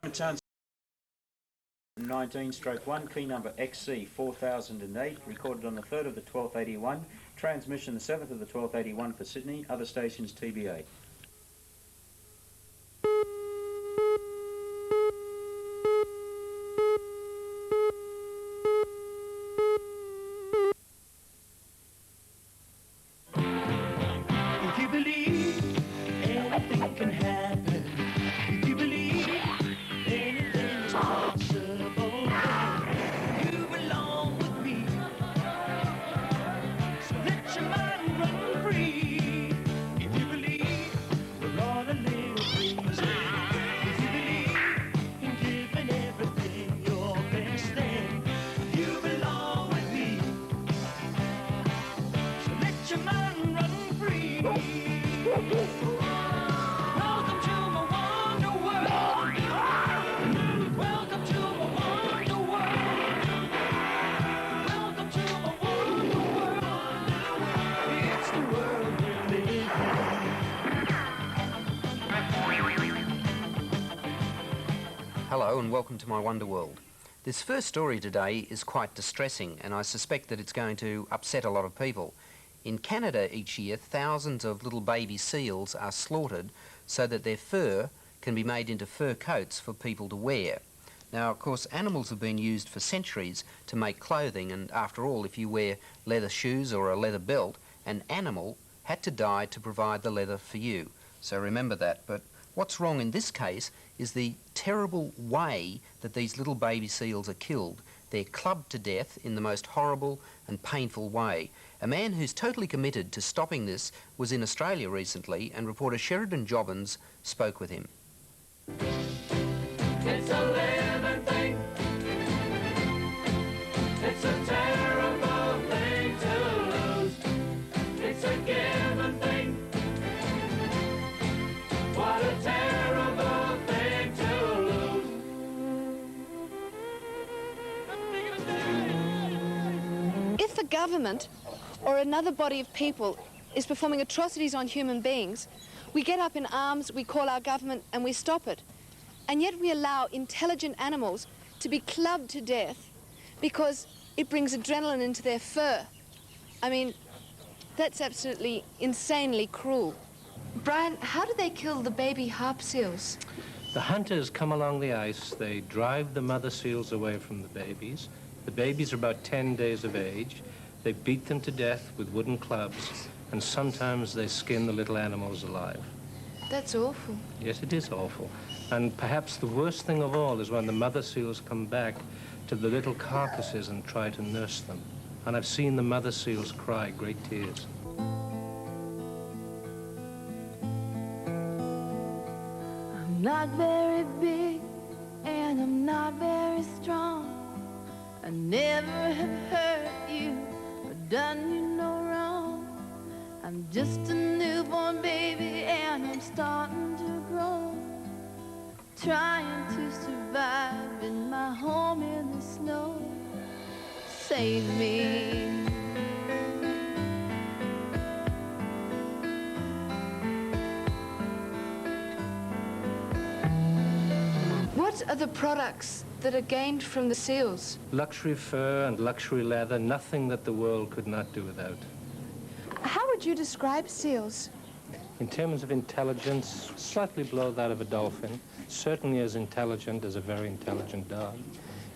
Simon Townsend 19/1, key number XC 4008, recorded on the 3rd of the 12th 81, transmission the 7th of the 12th 81 for Sydney, other stations TBA. If you believe anything can happen, if you believe anything is possible, you belong with me. So let your mind run free. If you believe we're all a little crazy, if you believe in giving everything your best, then you belong with me. So let your mind run free. Welcome to my wonder world. Welcome to my wonder world. Welcome to my wonder world. It's the world we live in. Hello and welcome to my Wonder World. This first story today is quite distressing, and I suspect that it's going to upset a lot of people. In Canada each year, thousands of little baby seals are slaughtered so that their fur can be made into fur coats for people to wear. Now, of course, animals have been used for centuries to make clothing, and after all, if you wear leather shoes or a leather belt, an animal had to die to provide the leather for you. So remember that. But what's wrong in this case is the terrible way that these little baby seals are killed. They're clubbed to death in the most horrible and painful way. A man who's totally committed to stopping this was in Australia recently, and reporter Sheridan Jobbins spoke with him. It's a living thing. It's a terrible thing to lose. It's a given thing. What a terrible thing to lose. If a government or another body of people is performing atrocities on human beings, we get up in arms, we call our government and we stop it. And yet we allow intelligent animals to be clubbed to death because it brings adrenaline into their fur. I mean, that's absolutely insanely cruel. Brian, how do they kill the baby harp seals? The hunters come along the ice, they drive the mother seals away from the babies. The babies are about 10 days of age. They beat them to death with wooden clubs, and sometimes they skin the little animals alive. That's awful. Yes, it is awful. And perhaps the worst thing of all is when the mother seals come back to the little carcasses and try to nurse them. And I've seen the mother seals cry great tears. I'm not very big and I'm not very strong. I never have hurt you or done you no wrong. I'm just a newborn baby and I'm starting to grow, trying to survive in my home in the snow. Save me. What are the products that are gained from the seals? Luxury fur and luxury leather, nothing that the world could not do without. How would you describe seals? In terms of intelligence, slightly below that of a dolphin, certainly as intelligent as a very intelligent dog.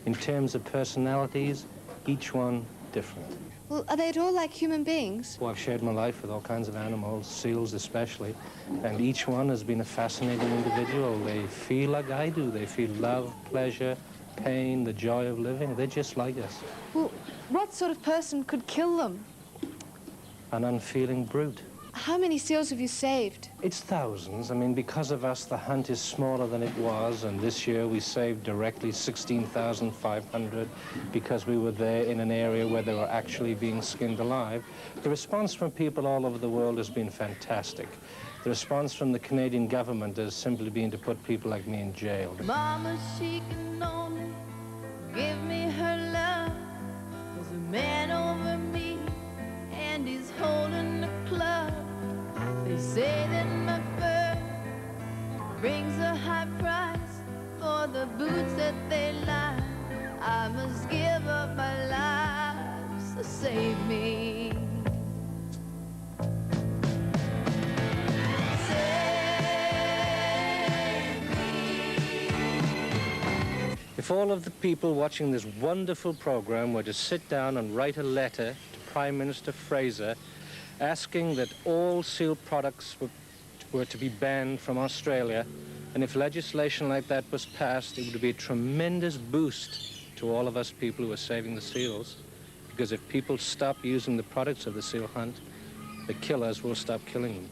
In terms of personalities, each one different. Well, are they at all like human beings? Well, I've shared my life with all kinds of animals, seals especially, and each one has been a fascinating individual. They feel like I do. They feel love, pleasure, pain, the joy of living. They're just like us. Well, what sort of person could kill them? An unfeeling brute. How many seals have you saved? It's thousands. I mean, because of us, the hunt is smaller than it was, and this year we saved directly 16,500 because we were there in an area where they were actually being skinned alive. The response from people all over the world has been fantastic. The response from the Canadian government has simply been to put people like me in jail. Mama, she can only give me her love. There's a man over me and he's holding a club. They say that my fur brings a high price, for the boots that they line. I must give up my life, so save me. If all of the people watching this wonderful program were to sit down and write a letter to Prime Minister Fraser asking that all seal products were to be banned from Australia, and if legislation like that was passed, it would be a tremendous boost to all of us people who are saving the seals, because if people stop using the products of the seal hunt, the killers will stop killing them.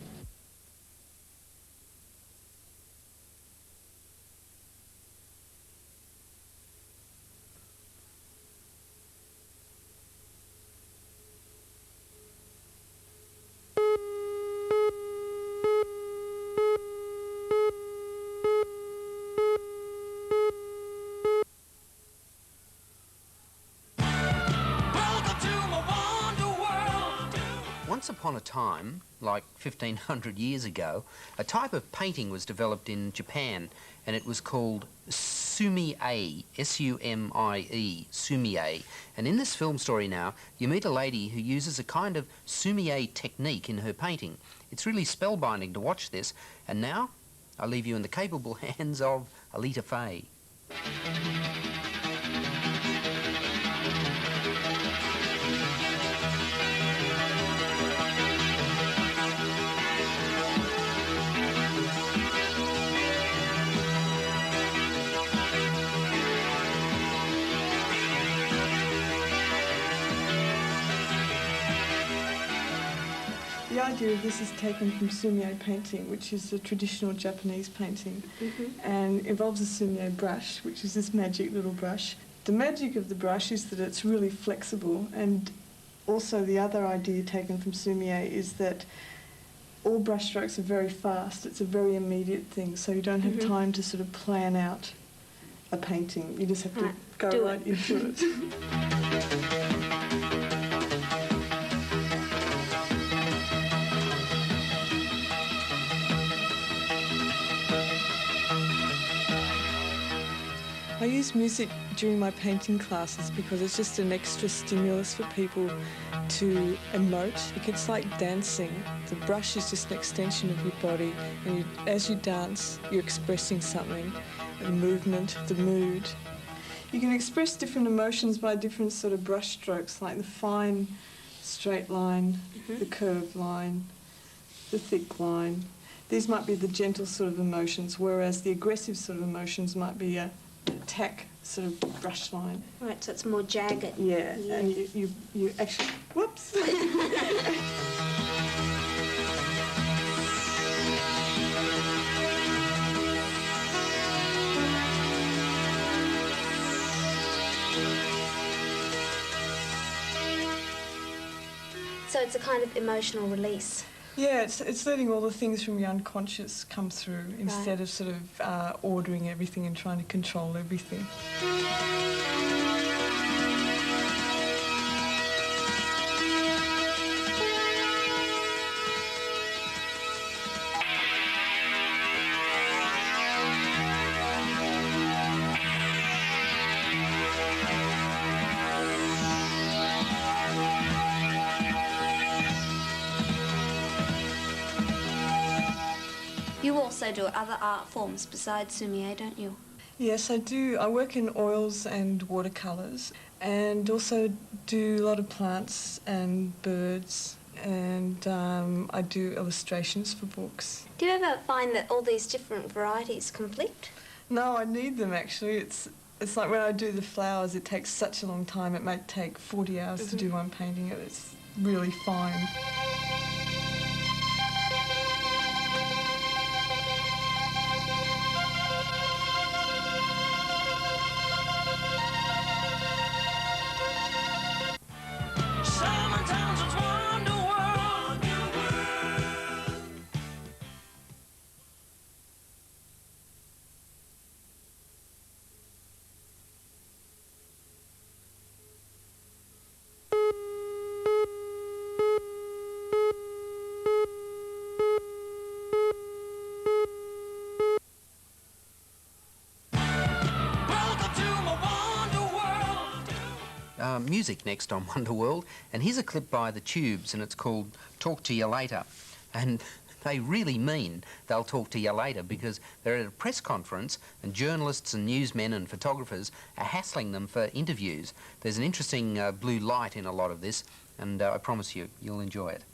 Once upon a time, like 1500 years ago, a type of painting was developed in Japan, and it was called Sumi-e, S-U-M-I-E, Sumi-e. And in this film story now, you meet a lady who uses a kind of Sumi-e technique in her painting. It's really spellbinding to watch this, and now I leave you in the capable hands of Alita Fahey. The idea of this is taken from Sumi-e painting, which is a traditional Japanese painting, and involves a Sumi-e brush, which is this magic little brush. The magic of the brush is that it's really flexible, and also the other idea taken from Sumi-e is that all brush strokes are very fast. It's a very immediate thing, so you don't have time to sort of plan out a painting. You just have to go right into it. I use music during my painting classes because it's just an extra stimulus for people to emote. It's like dancing. The brush is just an extension of your body, and as you dance, you're expressing something, the movement, the mood. You can express different emotions by different sort of brush strokes, like the fine straight line, the curved line, the thick line. These might be the gentle sort of emotions, whereas the aggressive sort of emotions might be a tack sort of brush line. Right, so it's more jagged. Yeah. And you actually, whoops. So it's a kind of emotional release. Yeah, it's letting all the things from your unconscious come through instead of sort of ordering everything and trying to control everything. You also do other art forms besides Sumi-e, don't you? Yes, I do. I work in oils and watercolours, and also do a lot of plants and birds, and I do illustrations for books. Do you ever find that all these different varieties conflict? No, I need them actually. It's like when I do the flowers, it takes such a long time. It might take 40 hours to do one painting. It's really fine. Simon Townsend's Wonder World. music next on Wonder World, and here's a clip by the Tubes, and it's called Talk to You Later. And they really mean they'll talk to you later, because they're at a press conference and journalists and newsmen and photographers are hassling them for interviews. There's an interesting blue light in a lot of this, and I promise you, you'll enjoy it.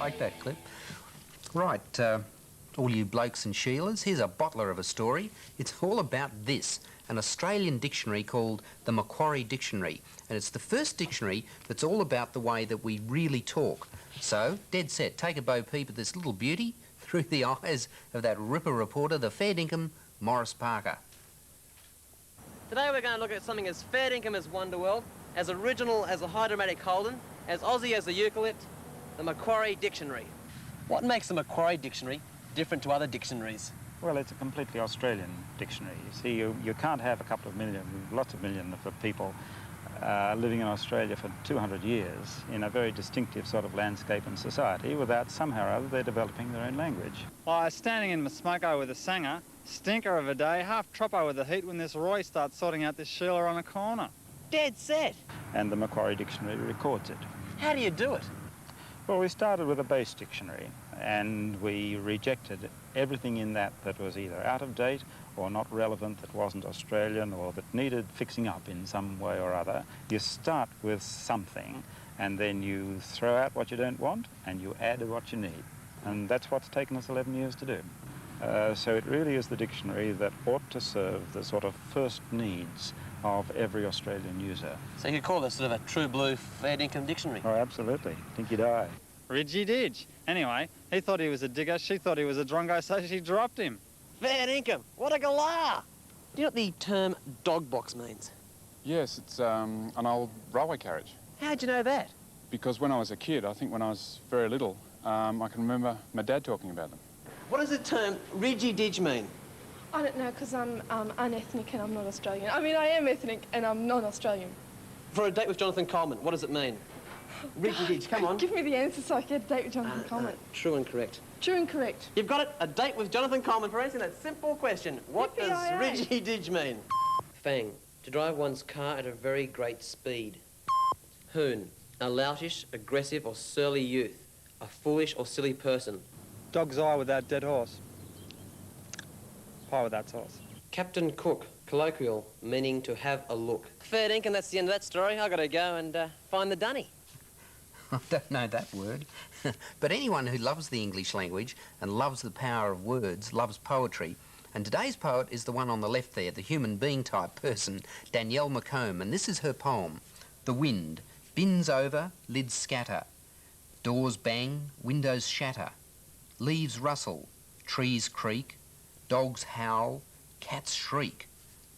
Like that clip. Right, all you blokes and Sheilas, here's a bottler of a story. It's all about this, an Australian dictionary called the Macquarie Dictionary. And it's the first dictionary that's all about the way that we really talk. So, dead set, take a bo peep at this little beauty through the eyes of that ripper reporter, the fair dinkum, Maurice Parker. Today we're going to look at something as fair dinkum as Wonderworld, as original as the hydromatic Holden, as Aussie as the eucalypt, the Macquarie Dictionary. What makes the Macquarie Dictionary different to other dictionaries? Well, it's a completely Australian dictionary. You see, you can't have a couple of million, lots of millions of people living in Australia for 200 years in a very distinctive sort of landscape and society without somehow or other they're developing their own language. Well, I was standing in my smoko with a sanger, stinker of a day, half troppo with the heat when this Roy starts sorting out this Sheila on a corner. Dead set. And the Macquarie Dictionary records it. How do you do it? Well, we started with a base dictionary and we rejected everything in that was either out of date or not relevant, that wasn't Australian or that needed fixing up in some way or other. You start with something and then you throw out what you don't want and you add what you need. And that's what's taken us 11 years to do. So it really is the dictionary that ought to serve the sort of first needs of every Australian user. So you could call this sort of a true blue fair dinkum dictionary. Oh, absolutely. Think you'd die. Ridgy Didge. Anyway, he thought he was a digger, she thought he was a drongo, so she dropped him. Fair dinkum, what a galah! Do you know what the term dog box means? Yes, it's an old railway carriage. How'd you know that? Because when I was a kid, I think when I was very little, I can remember my dad talking about them. What does the term ridgy didge mean? I don't know, because I'm unethnic and I'm not Australian. I mean, I am ethnic and I'm not Australian. For a date with Jonathan Coleman, what does it mean? Ridgy didge, come on. Give me the answer so I can get a date with Jonathan Coleman. True and correct. True and correct. You've got it, a date with Jonathan Coleman for answering that simple question. What does ridgy didge mean? Fang, to drive one's car at a very great speed. Hoon, a loutish, aggressive or surly youth. A foolish or silly person. Dog's eye with that dead horse. Pie with that sauce. Captain Cook, colloquial, meaning to have a look. Fair dinkum, that's the end of that story. I've got to go and find the dunny. I don't know that word. But anyone who loves the English language and loves the power of words loves poetry. And today's poet is the one on the left there, the human being type person, Danielle McComb. And this is her poem. The wind, bins over, lids scatter. Doors bang, windows shatter. Leaves rustle, trees creak, dogs howl, cats shriek.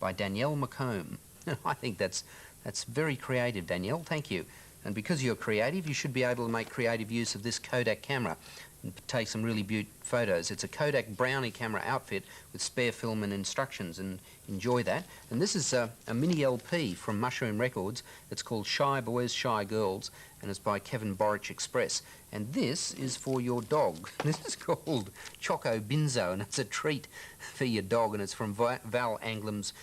By Danielle McComb. I think that's very creative, Danielle. Thank you. And because you're creative, you should be able to make creative use of this Kodak camera and take some really beautiful photos. It's a Kodak Brownie camera outfit with spare film and instructions, and enjoy that. And this is a mini LP from Mushroom Records. It's called Shy Boys, Shy Girls, and it's by Kevin Borich Express. And this is for your dog. This is called Choco Binzo, and it's a treat for your dog, and it's from Val Anglam's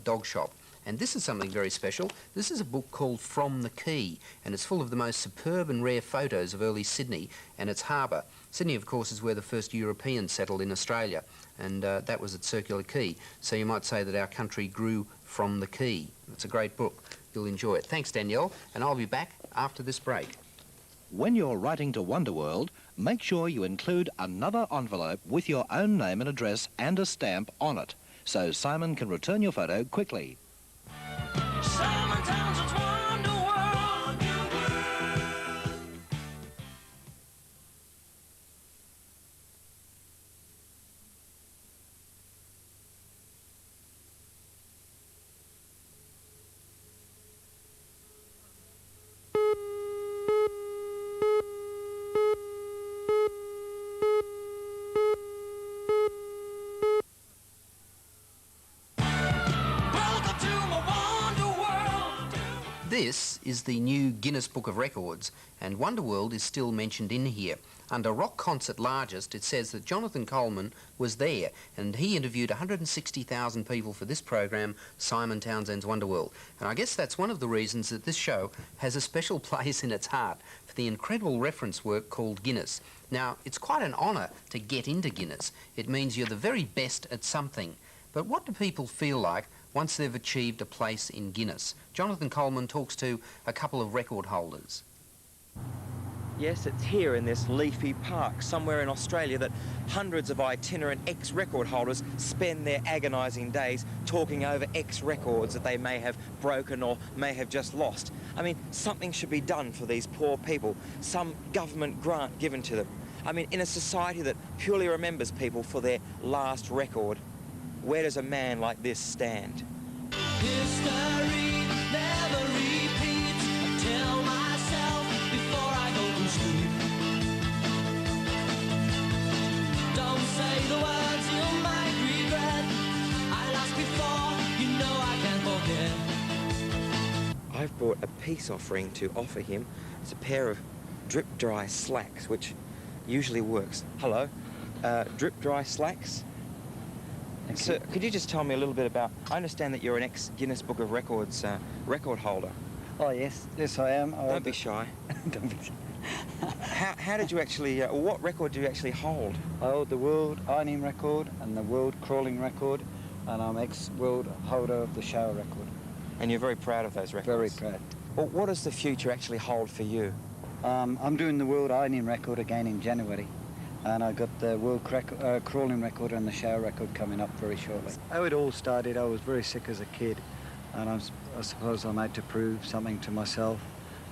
dog shop. And this is something very special. This is a book called From the Quay, and it's full of the most superb and rare photos of early Sydney and its harbour. Sydney, of course, is where the first Europeans settled in Australia, and that was at Circular Quay. So you might say that our country grew from the quay. It's a great book. You'll enjoy it. Thanks, Danielle, and I'll be back after this break. When you're writing to Wonderworld, make sure you include another envelope with your own name and address and a stamp on it, so Simon can return your photo quickly. Simon Townsend's Wonderworld. Welcome to my Wonderworld. This is the new Guinness Book of Records, and Wonderworld is still mentioned in here. Under Rock Concert Largest, it says that Jonathan Coleman was there, and he interviewed 160,000 people for this program, Simon Townsend's Wonderworld. And I guess that's one of the reasons that this show has a special place in its heart for the incredible reference work called Guinness. Now, it's quite an honour to get into Guinness. It means you're the very best at something. But what do people feel like once they've achieved a place in Guinness? Jonathan Coleman talks to a couple of record holders. Yes, it's here in this leafy park somewhere in Australia that hundreds of itinerant ex-record holders spend their agonising days talking over ex-records that they may have broken or may have just lost. I mean, something should be done for these poor people, some government grant given to them. I mean, in a society that purely remembers people for their last record, where does a man like this stand? History never repeats. I tell myself before I go to sleep. Don't say the words you might regret. I lost before, you know I can't forget. I've brought a peace offering to offer him. It's a pair of drip-dry slacks, which usually works. Hello, drip-dry slacks? So, could you just tell me a little bit about... I understand that you're an ex-Guinness Book of Records record holder. Oh, yes. Yes, I am. Don't be shy. Don't be shy. How did you actually... what record do you actually hold? I hold the world ironing record and the world crawling record, and I'm ex-world holder of the shower record. And you're very proud of those records? Very proud. Well, what does the future actually hold for you? I'm doing the world ironing record again in January. And I got the world crawling record and the shower record coming up very shortly. How it all started, I was very sick as a kid, and I suppose I made to prove something to myself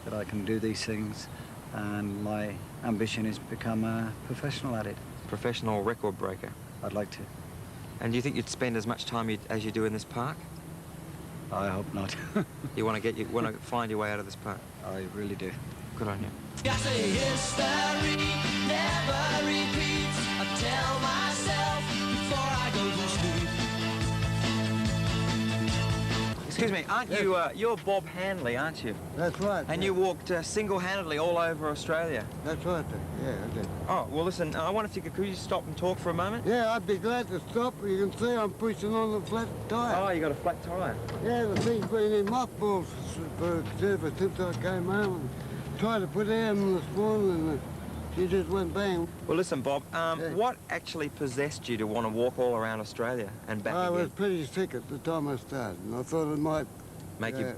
that I can do these things, and my ambition is to become a professional at it. Professional record breaker? I'd like to. And do you think you'd spend as much time as you do in this park? I hope not. You want to find your way out of this park? I really do. Good on you. I say history never repeats. I tell myself before I go to sleep. Excuse me, aren't you, you're Bob Handley, aren't you? That's right. And you walked single-handedly all over Australia? That's right, yeah, I did. Oh, well, listen, I wonder if you could you stop and talk for a moment? Yeah, I'd be glad to stop. You can see I'm pushing on the flat tyre. Oh, you got a flat tyre? Yeah, the thing's been in mothballs ever since I came home. And tried to put it in this morning and she just went bang. Well, listen, Bob, what actually possessed you to want to walk all around Australia and back I again? was pretty sick at the time I started, and I thought it might... Make you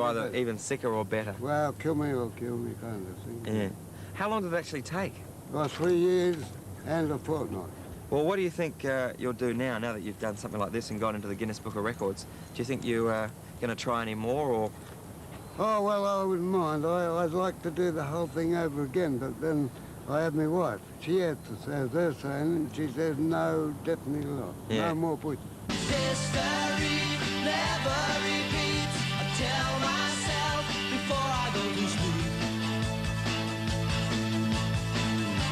either even sicker or better? Well, kill me or kill me kind of thing. Yeah. How long did it actually take? About 3 years and a fortnight. Well, what do you think you'll do now that you've done something like this and got into the Guinness Book of Records? Do you think you're going to try any more, or...? Oh, well, I wouldn't mind. I'd like to do the whole thing over again, but then I have my wife. She has to say they're saying, and she says, no, definitely not. Yeah. No more pushing. History never repeats. I tell myself before I go to sleep.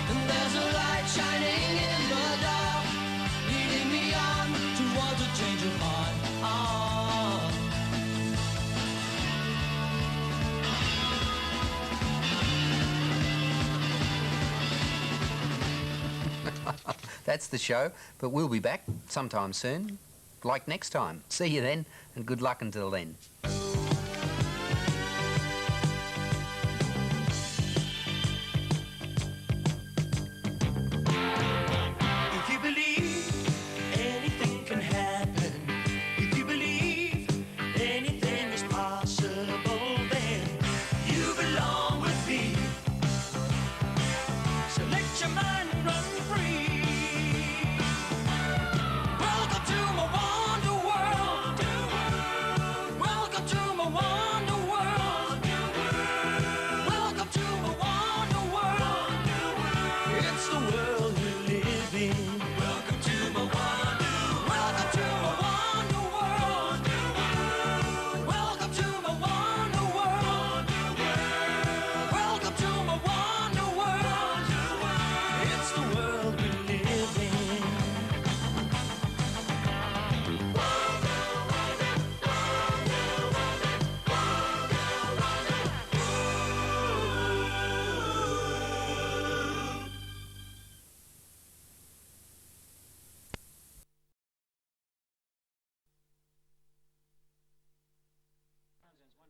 And there's a light shining in the dark, leading me on towards a change of heart. That's the show, but we'll be back sometime soon, like next time. See you then, and good luck until then. If you believe anything can happen, if you believe anything is possible, then you belong with me. So let your mind run free. Welcome to my wonder world. Welcome to my wonder world. Welcome to my wonder world. It's the world we live in. Welcome to my wonder. Welcome to my wonder world. Welcome to my wonder world. Welcome to my wonder world. It's the world we live in.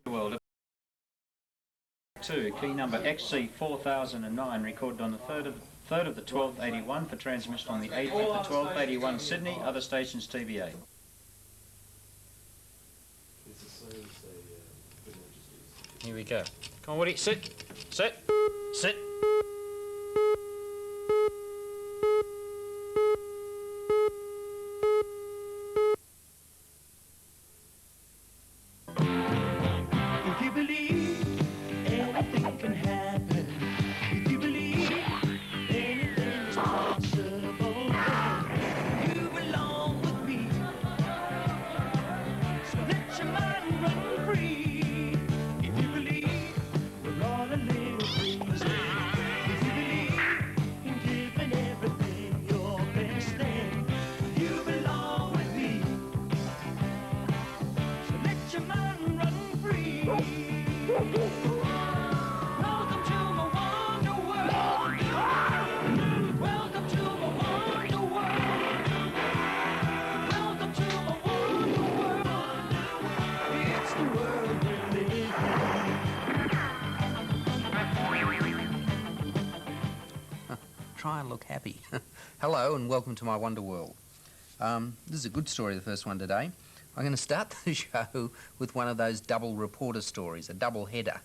World. 2, key number XC4009, recorded on the 3rd of the 12th 81 for transmission on the 8th of the 12th 81 Sydney, other stations TBA. Here we go. Come on, Woody, sit, sit, sit. Welcome to my wonder world. Welcome to my wonder world. Welcome to my wonder world. It's the world we live in. Try and look happy. Hello and welcome to my wonder world. This is a good story, the first one today. I'm going to start the show with one of those double reporter stories, a double header.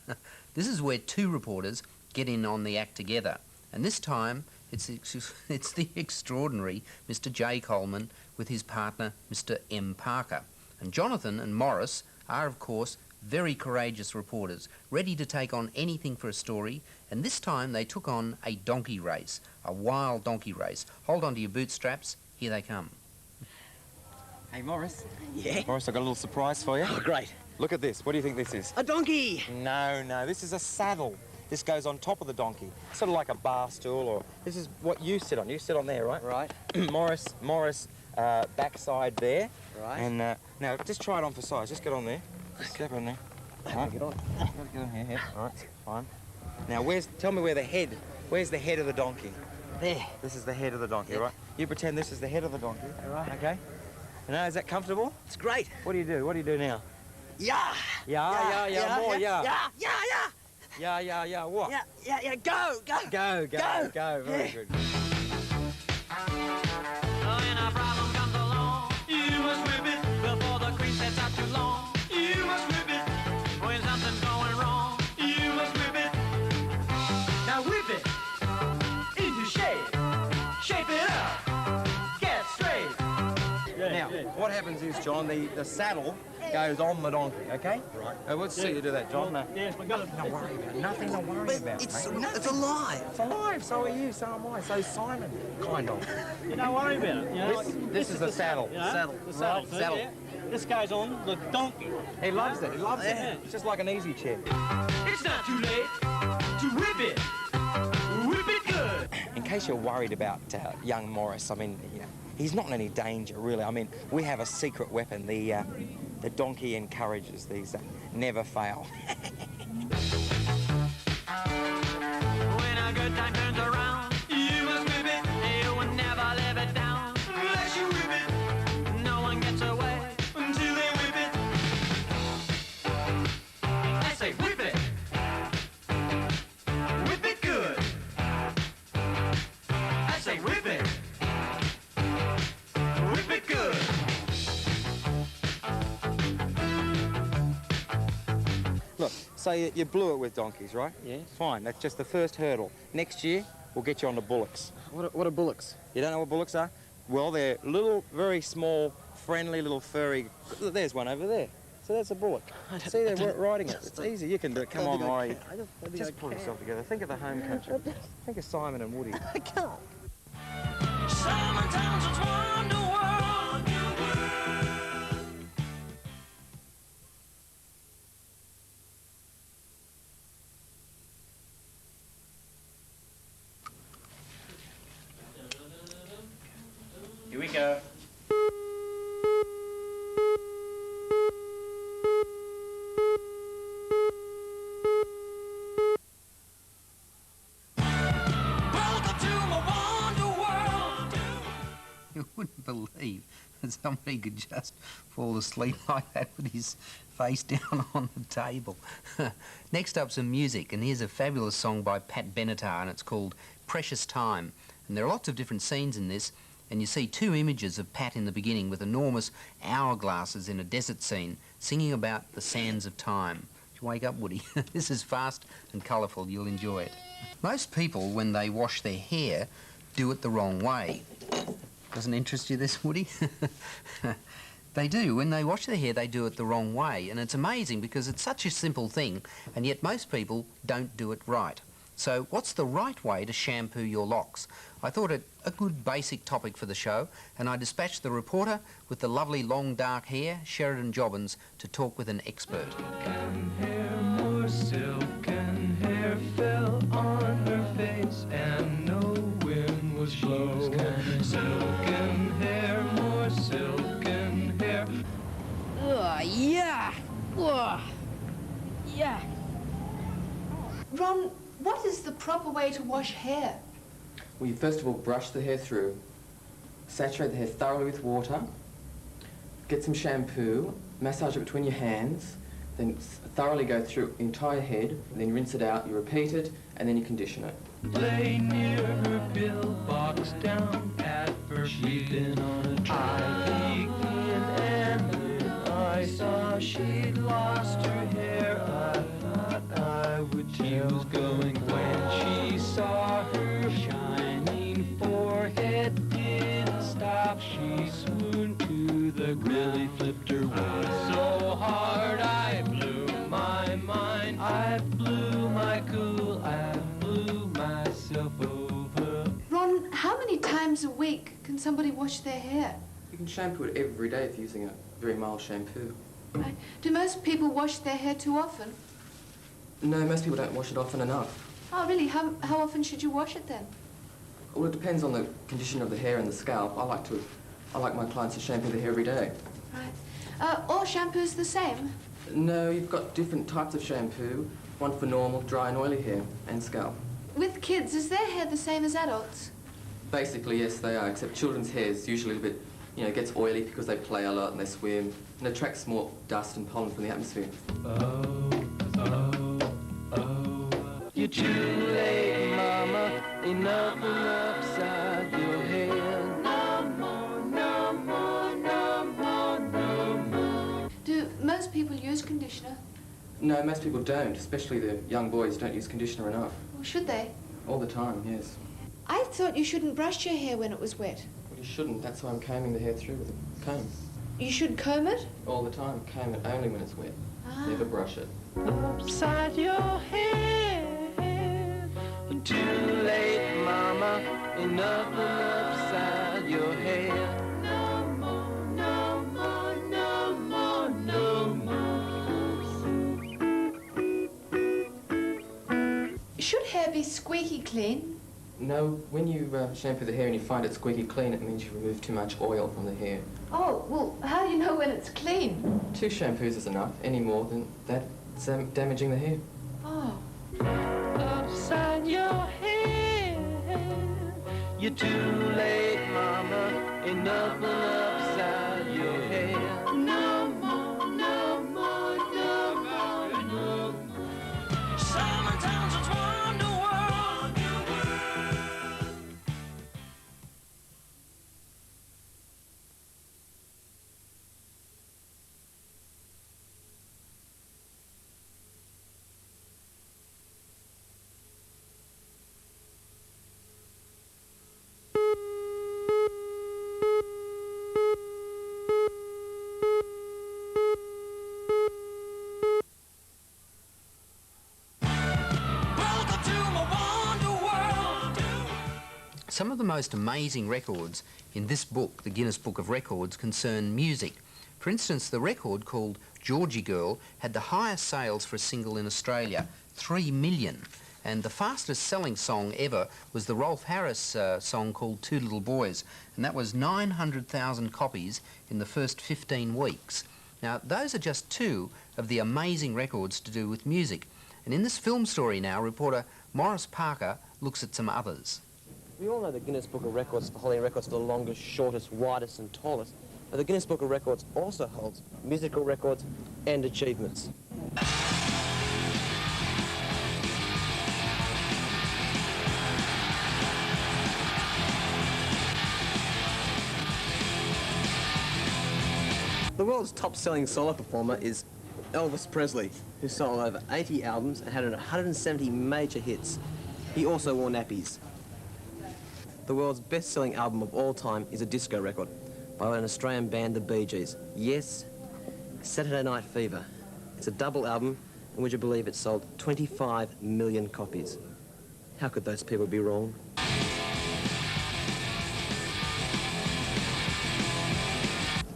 This is where two reporters get in on the act together. And this time, it's the extraordinary Mr. J. Coleman with his partner, Mr. M. Parker. And Jonathan and Maurice are, of course, very courageous reporters, ready to take on anything for a story. And this time, they took on a donkey race, a wild donkey race. Hold on to your bootstraps. Here they come. Hey, Maurice. Yeah? Maurice, I've got a little surprise for you. Oh, great. Look at this. What do you think this is? A donkey! No, this is a saddle. This goes on top of the donkey. Sort of like a bar stool, or this is what you sit on. You sit on there, right? Right. Maurice, backside there. Right. And now, just try it on for size. Just get on there. Just step on there. Right. Get on. Get on here. All right, fine. Now, tell me where's the head of the donkey? There. This is the head of the donkey, right? You pretend this is the head of the donkey. All right. Okay. Now, is that comfortable? It's great. What do you do? What do you do now? Yeah. Yeah, more, yeah. Yeah. What? Yeah. Go. Go. Very good. When a problem comes along, you must whip it before the cream sets out too long. You must whip it when something's going wrong. You must whip it. Now whip it into shape. Shape it up. Get straight. Now, what happens is, John, the saddle goes on the donkey, okay? Right. Let's see you do that, John. No. Yes, we got it. Don't worry about it. Nothing to worry about. It's mate. it's alive. It's alive. So are you. So am I. So Simon. Kind of. You don't worry about it. You know, This is the saddle. You know, Saddle. The saddle. Right, too, saddle. yeah. This goes on the donkey. He loves it. He loves Yeah. it. It's just like an easy chair. It's not too late to whip it. Whip it good. In case you're worried about young Maurice, I mean, you know, he's not in any danger, really. I mean, we have a secret weapon. The donkey encourages these never fail. When a good time turns around, you must whip it. You will never live it down. Unless you whip it, no one gets away until they whip it. I say whip it. Whip it good. I say whip it. Whip it good. Look, so you blew it with donkeys, right? Yes. Fine, that's just the first hurdle. Next year, we'll get you on the bullocks. What are bullocks? You don't know what bullocks are? Well, they're little, very small, friendly little furry... There's one over there. So that's a bullock. See, they're riding it. It's easy. You can do it. Come on, Maury. Just pull yourself together. Think of the home country. Think of Simon and Woody. I can't. Simon Townsend's Wonder World. Here we go. Welcome to my wonder world. You wouldn't believe that somebody could just fall asleep like that with his face down on the table. Next up, some music, and here's a fabulous song by Pat Benatar, and it's called Precious Time. And there are lots of different scenes in this, and you see two images of Pat in the beginning with enormous hourglasses in a desert scene, singing about the sands of time. Did you wake up, Woody? This is fast and colourful. You'll enjoy it. Most people, when they wash their hair, do it the wrong way. Doesn't interest you, this, Woody? They do. When they wash their hair, they do it the wrong way. And it's amazing because it's such a simple thing, and yet most people don't do it right. So what's the right way to shampoo your locks? I thought it a good basic topic for the show, and I dispatched the reporter with the lovely long dark hair, Sheridan Jobbins, to talk with an expert. Hair more silken hair fell on her face, and no wind was blowing. Silken hair, more silken hair. Ugh, yeah. Ugh. Yeah. Ron, what is the proper way to wash hair? Well, you first of all brush the hair through, saturate the hair thoroughly with water, get some shampoo, massage it between your hands, then thoroughly go through the entire head, and then rinse it out, you repeat it, and then you condition it. Lay near her pillbox down at first she'd been on a train. I began and then I saw she'd lost her hair. I thought I would. She was going when she saw her shining forehead didn't stop. She swooned to the ground. Really flipped her way. So hard I blew my mind. I blew my cool. I blew myself over. Ron, how many times a week can somebody wash their hair? You can shampoo it every day if you're using a very mild shampoo. Right. Do most people wash their hair too often? No, most people don't wash it often enough. Oh, really? How often should you wash it then? Well, it depends on the condition of the hair and the scalp. I like my clients to shampoo their hair every day. Right. All shampoos the same? No, you've got different types of shampoo. One for normal, dry and oily hair and scalp. With kids, is their hair the same as adults? Basically, yes, they are, except children's hair is usually a bit, gets oily because they play a lot and they swim and attracts more dust and pollen from the atmosphere. You're too late, mama. Enough upside your head. No more, no more, no more, no more. Do most people use conditioner? No, most people don't, especially the young boys don't use conditioner enough. Well, should they? All the time, yes. I thought you shouldn't brush your hair when it was wet. Well, you shouldn't. That's why I'm combing the hair through with a comb. You should comb it? All the time. Comb it only when it's wet. Ah. Never brush it. Upside your head. Too late, mama. Enough upside your head. No more, no more, no more, no more. Should hair be squeaky clean? No, when you shampoo the hair and you find it squeaky clean, it means you remove too much oil from the hair. Oh, well, how do you know when it's clean? 2 shampoos is enough. Any more than that's damaging the hair. Oh. Upside your head. You're too late, mama. Enough upside your head. No more, no more, no more, no more. Simon Townsend's Wonder World. Some of the most amazing records in this book, the Guinness Book of Records, concern music. For instance, the record called Georgie Girl had the highest sales for a single in Australia, 3 million. And the fastest selling song ever was the Rolf Harris song called Two Little Boys, and that was 900,000 copies in the first 15 weeks. Now, those are just 2 of the amazing records to do with music. And in this film story now, reporter Maurice Parker looks at some others. We all know the Guinness Book of Records for holding records for the longest, shortest, widest and tallest, but the Guinness Book of Records also holds musical records and achievements. The world's top-selling solo performer is Elvis Presley, who sold over 80 albums and had 170 major hits. He also wore nappies. The world's best-selling album of all time is a disco record by an Australian band, the Bee Gees. Yes, Saturday Night Fever. It's a double album in which I believe it sold 25 million copies. How could those people be wrong?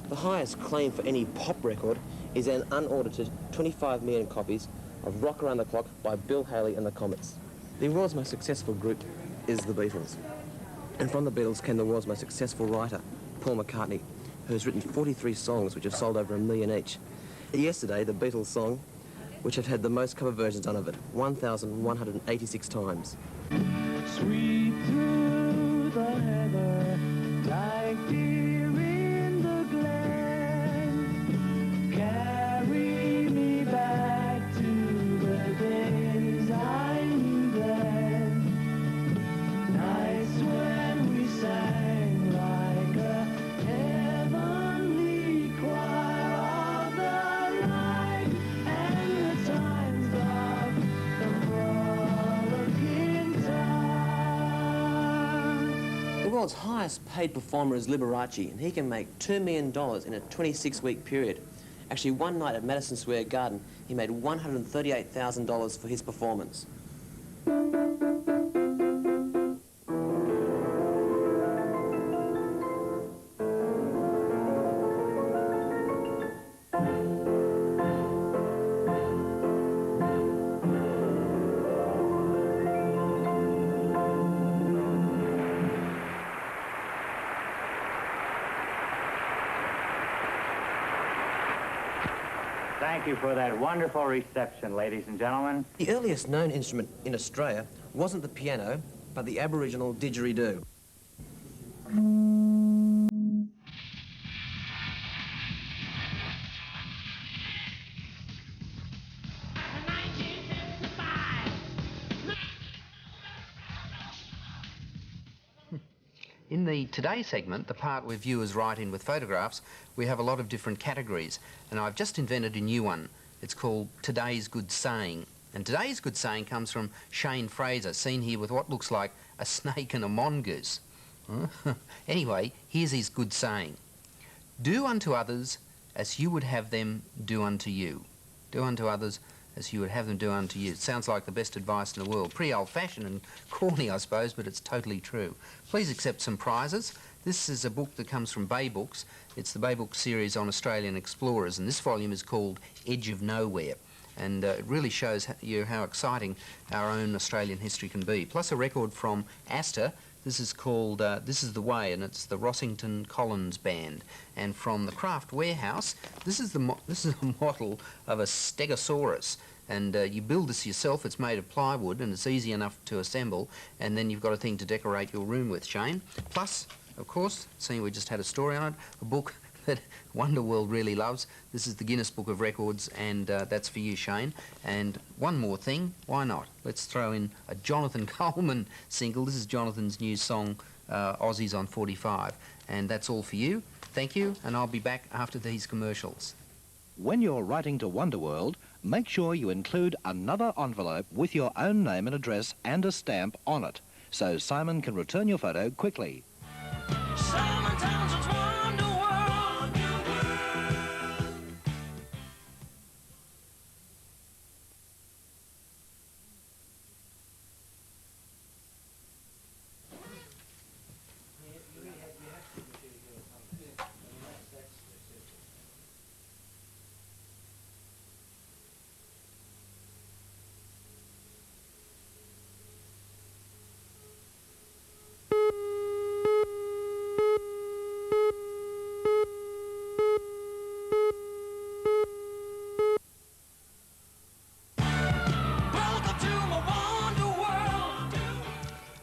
The highest claim for any pop record is an unaudited 25 million copies of Rock Around the Clock by Bill Haley and the Comets. The world's most successful group is the Beatles. And from the Beatles came the world's most successful writer, Paul McCartney, who has written 43 songs which have sold over 1 million each. Yesterday, the Beatles song, which have had the most cover versions done of it, 1,186 times. Sweep through the heather like deer in the glen. Carry me back to the days I knew then. Nights when we sang like a heavenly choir of the light, and the times of the frolicking time. The world's highest paid performer is Liberace, and he can make $2 million in a 26-week period. Actually, one night at Madison Square Garden, he made $138,000 for his performance. Thank you for that wonderful reception, ladies and gentlemen. The earliest known instrument in Australia wasn't the piano, but the Aboriginal didgeridoo. In the Today segment, the part where viewers write in with photographs, we have a lot of different categories, and I've just invented a new one. It's called Today's Good Saying. And today's good saying comes from Shane Fraser, seen here with what looks like a snake and a mongoose. Anyway, here's his good saying. Do unto others as you would have them do unto you. Do unto others as you would have them do unto you. It sounds like the best advice in the world. Pretty old-fashioned and corny, I suppose, but it's totally true. Please accept some prizes. This is a book that comes from Bay Books. It's the Bay Books series on Australian explorers, and this volume is called Edge of Nowhere. And it really shows you how exciting our own Australian history can be. Plus a record from Astor. This is called This Is the Way, and it's the Rossington Collins Band. And from the Craft Warehouse, this is a model of a Stegosaurus. And you build this yourself. It's made of plywood, and it's easy enough to assemble. And then you've got a thing to decorate your room with, Shane. Plus, of course, seeing we just had a story on it, a book that Wonderworld really loves. This is the Guinness Book of Records, and that's for you, Shane. And one more thing, why not? Let's throw in a Jonathan Coleman single. This is Jonathan's new song, Aussies on 45. And that's all for you. Thank you, and I'll be back after these commercials. When you're writing to Wonderworld, make sure you include another envelope with your own name and address and a stamp on it, so Simon can return your photo quickly. Simon Townsend's Wonder World.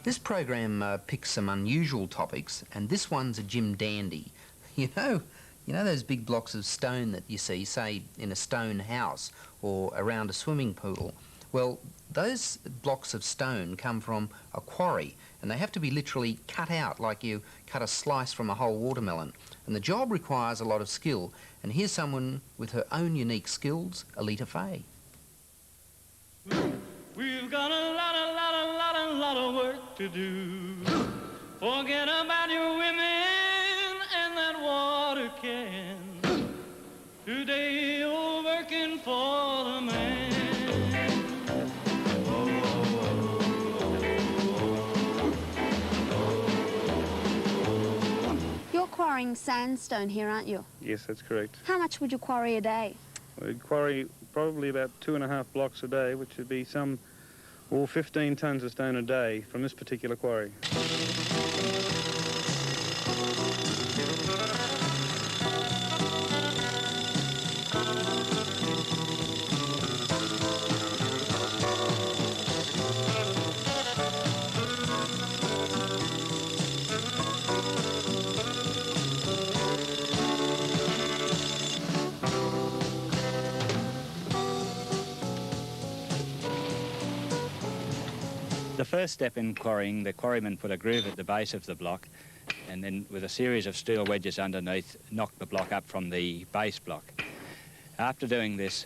This program picks some unusual topics, and this one's a Jim Dandy. You know those big blocks of stone that you see, say, in a stone house or around a swimming pool? Well, those blocks of stone come from a quarry, and they have to be literally cut out like you cut a slice from a whole watermelon. And the job requires a lot of skill, and here's someone with her own unique skills, Alita Fahey. We've got a lot of work to do. Forget about your women and that water can. Today you're working for the man. You're quarrying sandstone here, aren't you? Yes, that's correct. How much would you quarry a day? We'd quarry probably about 2.5 blocks a day, which would be 15 tonnes of stone a day from this particular quarry. The first step in quarrying, the quarryman put a groove at the base of the block and then with a series of steel wedges underneath knocked the block up from the base block. After doing this,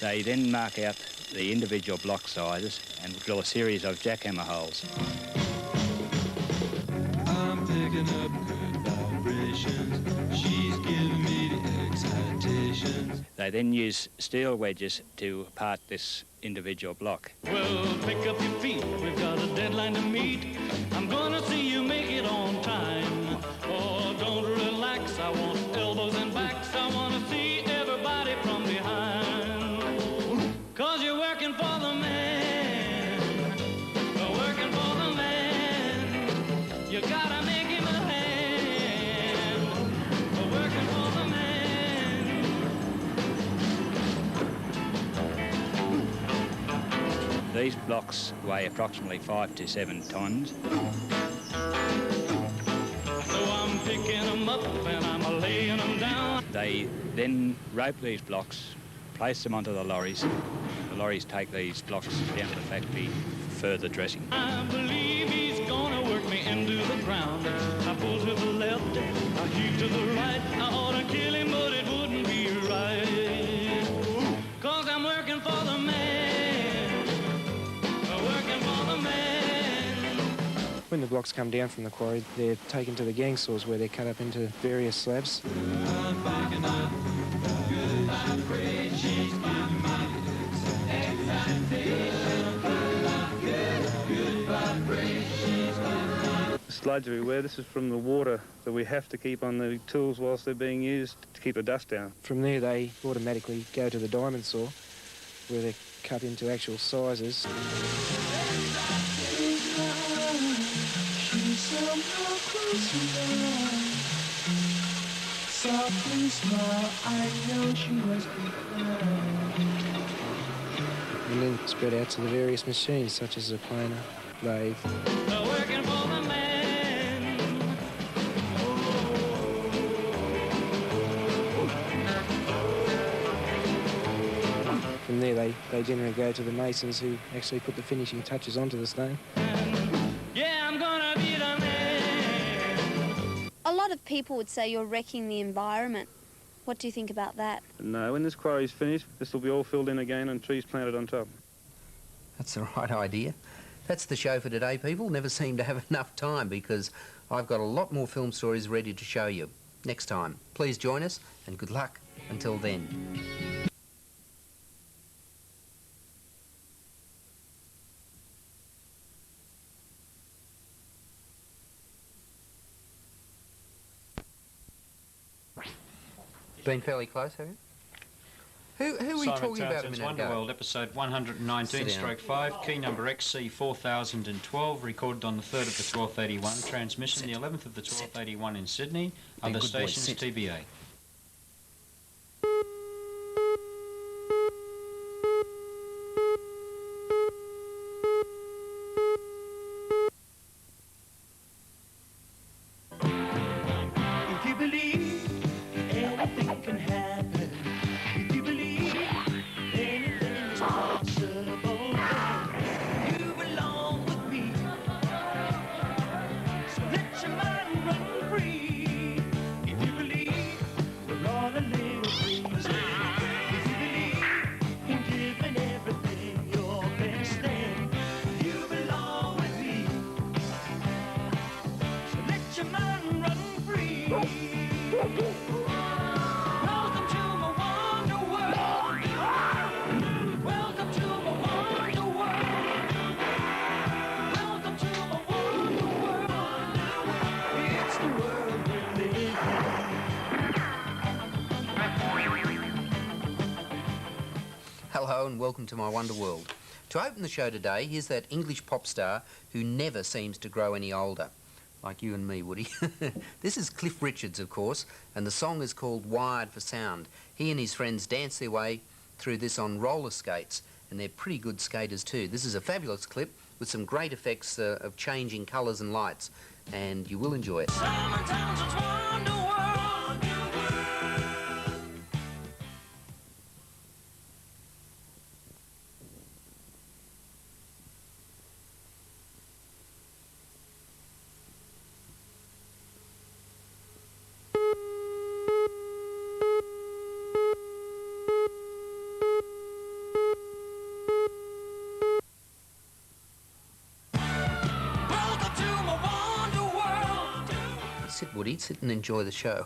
they then mark out the individual block sizes and drill a series of jackhammer holes. I'm picking up good vibrations. She's giving me the excitations. They then use steel wedges to part this individual block. Well, pick up your feet. We've got a deadline to meet. I'm gonna see you make it on time. Oh, don't relax. I want elbows and backs. I wanna see everybody from behind. 'Cause you're working for the man. Working for the man. You gotta make him a hand. Working for the man. These blocks weigh approximately 5 to 7 tonnes. So I'm picking them up and I'm laying them down. They then rope these blocks, place them onto the lorries. The lorries take these blocks down to the factory for further dressing. I believe he's gonna work me into the ground. I pull to the left, I heave to the right. I ought to kill him, but it wouldn't be right. 'Cause I'm working for the man. Working for the man. When the blocks come down from the quarry, they're taken to the gang saws where they're cut up into various slabs. I'm picking up good vibrations. She's giving me excitation. Good vibrations. Sludge everywhere. This is from the water that we have to keep on the tools whilst they're being used to keep the dust down. From there, they automatically go to the diamond saw where they're cut into actual sizes. And then spread out to the various machines such as a planer, lathe. Working for the man. From there, they generally go to the masons who actually put the finishing touches onto the stone. Yeah, I'm gonna be the man. A lot of people would say you're wrecking the environment. What do you think about that? No, when this quarry's finished, this will be all filled in again and trees planted on top. That's the right idea. That's the show for today, people. Never seem to have enough time because I've got a lot more film stories ready to show you. Next time, please join us and good luck until then. Been fairly close, have you? Who are we Simon talking about a Townsend's minute ago? Wonderworld, episode 119/5, key number XC4012, recorded on the 3rd of the 12/81, transmission the 11th of the 12/81 in Sydney, other stations TBA. If you believe anything can happen, if you believe anything is possible, you belong with me. So let your mind run free. If you believe we're all a little crazy, if you believe in giving everything your best, then you belong with me. So let your mind run free. Welcome to my wonder world. Welcome to my wonder world. Welcome to my wonder world. It's the world we live in. Hello and welcome to my Wonder World. To open the show today, here's that English pop star who never seems to grow any older. Like you and me, Woody. This is Cliff Richards, of course, and the song is called Wired for Sound. He and his friends dance their way through this on roller skates, and they're pretty good skaters too. This is a fabulous clip with some great effects of changing colours and lights, and you will enjoy it. Simon Townsend's Wonder World. Woody. Sit and enjoy the show.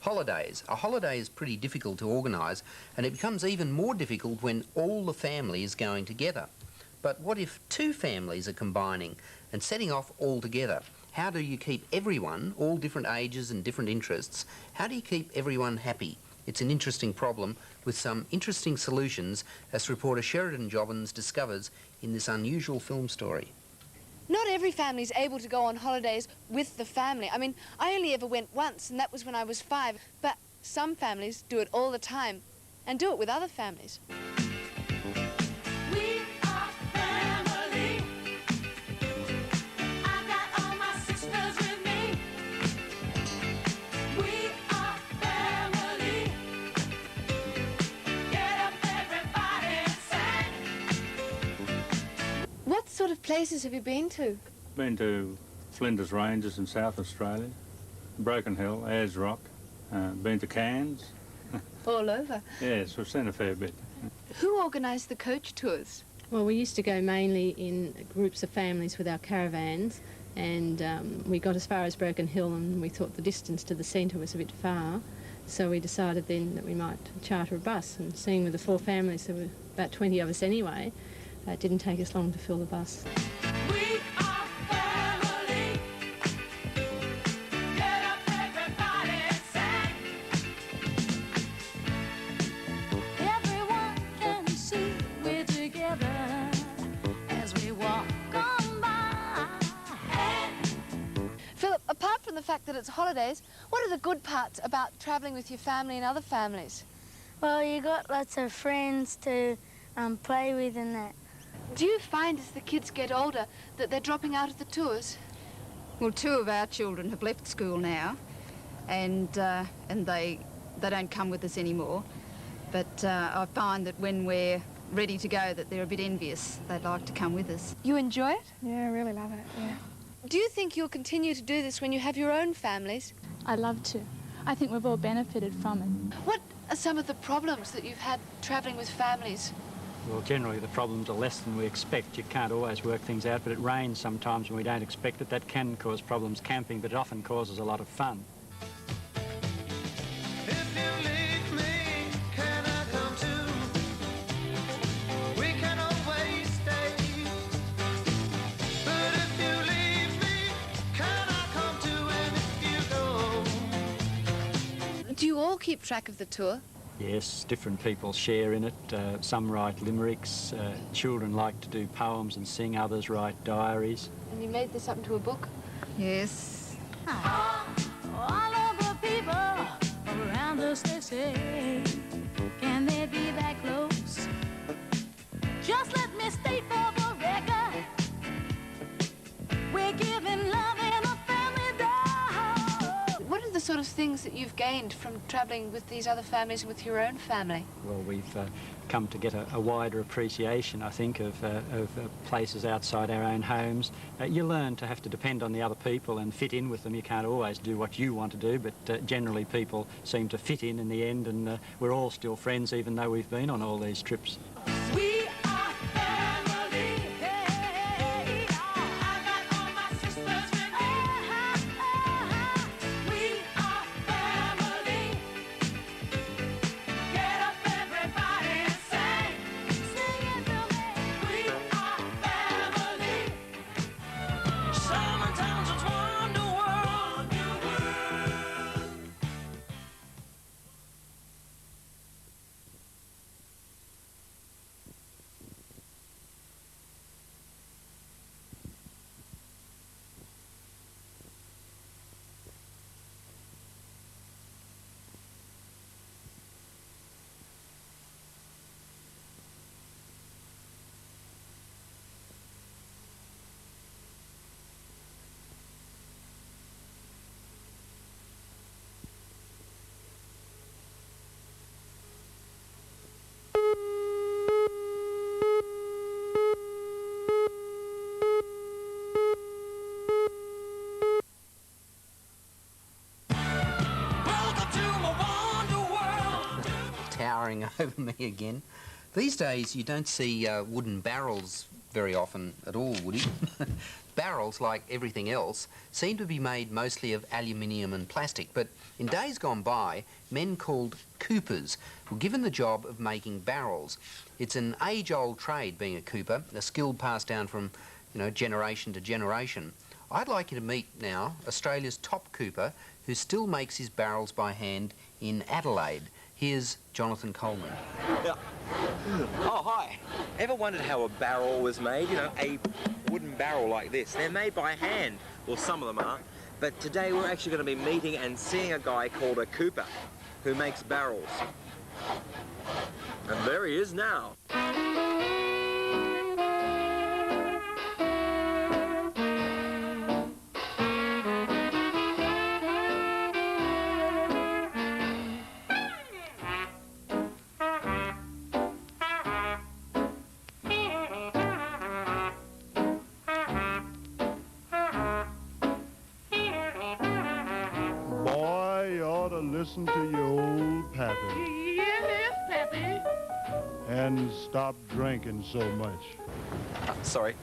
Holidays. A holiday is pretty difficult to organise, and it becomes even more difficult when all the family is going together. But what if two families are combining and setting off all together? How do you keep everyone, all different ages and different interests, how do you keep everyone happy? It's an interesting problem with some interesting solutions, as reporter Sheridan Jobbins discovers in this unusual film story. Not every family is able to go on holidays with the family. I mean, I only ever went once, and that was when I was 5. But some families do it all the time and do it with other families. We are family. I got all my sisters with me. We are family. Get up, everybody, and sing. What sort of places have you been to? Been to Flinders Ranges in South Australia, Broken Hill, Ayers Rock, been to Cairns. All over. Yes, we've seen a fair bit. Who organised the coach tours? Well, we used to go mainly in groups of families with our caravans, and we got as far as Broken Hill, and we thought the distance to the centre was a bit far, so we decided then that we might charter a bus. And seeing with the 4 families, there were about 20 of us anyway, it didn't take us long to fill the bus. We are family. Get up, everybody, and sing. Everyone can see we're together as we walk on by. Philip, apart from the fact that it's holidays, what are the good parts about travelling with your family and other families? Well, you got lots of friends to play with and that. Do you find as the kids get older that they're dropping out of the tours? Well, 2 of our children have left school now, and they don't come with us anymore. But I find that when we're ready to go, that they're a bit envious. They'd like to come with us. You enjoy it? Yeah, I really love it, yeah. Do you think you'll continue to do this when you have your own families? I'd love to. I think we've all benefited from it. What are some of the problems that you've had travelling with families? Well, generally the problems are less than we expect. You can't always work things out, but it rains sometimes when we don't expect it. That can cause problems camping, but it often causes a lot of fun. If you leave me, can I come too? We can always stay. But if you leave me, can I come too? And if you go? Do you all keep track of the tour? Yes, different people share in it. Some write limericks, children like to do poems and sing, others write diaries. And you made this up into a book? Yes. All of the people around us, they say, can they be that close? Just let me state for the record, we're giving love in a family dog. What are the sort of things that you've gained from travelling with these other families and with your own family? Well, we've come to get a wider appreciation, I think, of places outside our own homes. You learn to have to depend on the other people and fit in with them. You can't always do what you want to do, but generally people seem to fit in the end, and we're all still friends even though we've been on all these trips. We are family. Hey, I got all my sisters with me. We are family. Get up, everybody, and sing. Sing it to me. We are family. Simon Townsend's Wonder World. Towering over me again. These days you don't see wooden barrels very often at all, Woody. Barrels, like everything else, seem to be made mostly of aluminium and plastic, but in days gone by, men called coopers were given the job of making barrels. It's an age-old trade, being a cooper, a skill passed down from, generation to generation. I'd like you to meet now Australia's top cooper, who still makes his barrels by hand in Adelaide. Here's Jonathan Coleman. Yeah. Oh, hi. Ever wondered how a barrel was made? A wooden barrel like this. They're made by hand. Well, some of them are. But today we're actually going to be meeting and seeing a guy called a cooper who makes barrels. And there he is now. Listen to your old pappy. Yes, Pappy. And stop drinking so much. Sorry.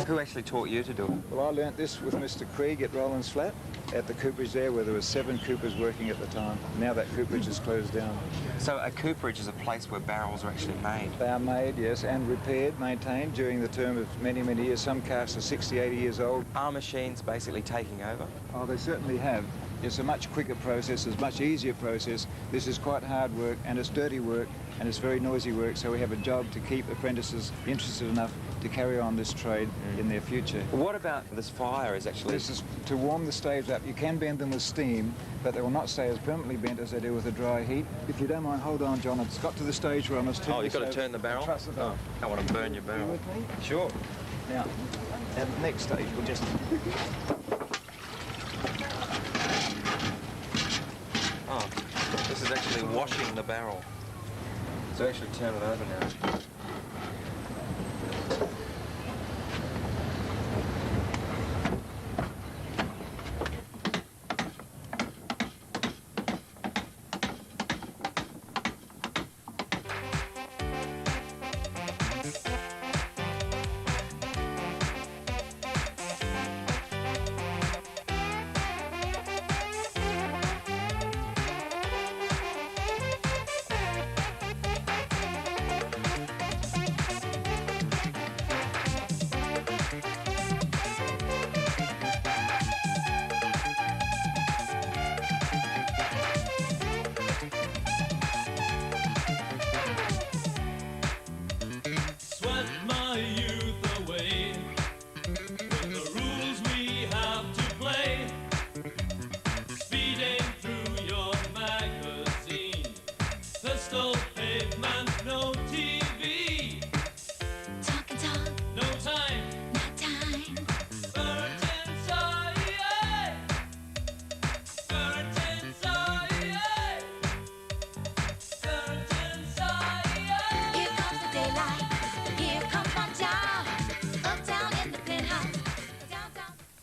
Who actually taught you to do it? Well, I learnt this with Mr. Krieg at Rollins Flat, at the cooperage there, where there were 7 coopers working at the time. Now that cooperage is closed down. So a cooperage is a place where barrels are actually made? They are made, yes, and repaired, maintained during the term of many, many years. Some casks are 60, 80 years old. Are machines basically taking over? Oh, they certainly have. It's a much quicker process, it's a much easier process. This is quite hard work, and it's dirty work, and it's very noisy work, so we have a job to keep apprentices interested enough to carry on this trade in their future. What about this fire is actually... This is to warm the staves up. You can bend them with steam, but they will not stay as permanently bent as they do with a dry heat. If you don't mind, hold on, John. It's got to the stage where I must turn you've got to turn the barrel? Trust it I don't want to burn your barrel. You with me? Sure. Now, at the next stage, we'll just... Oh, this is actually washing the barrel. So actually turn it over now.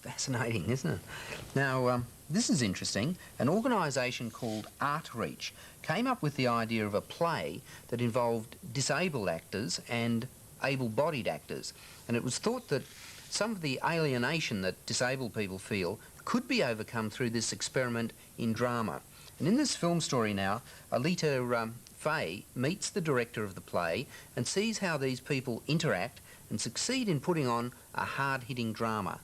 Fascinating, isn't it? Now, this is interesting. An organisation called Artreach came up with the idea of a play that involved disabled actors and able-bodied actors. And it was thought that some of the alienation that disabled people feel could be overcome through this experiment in drama. And in this film story now, Alita Fahey meets the director of the play and sees how these people interact and succeed in putting on a hard-hitting drama.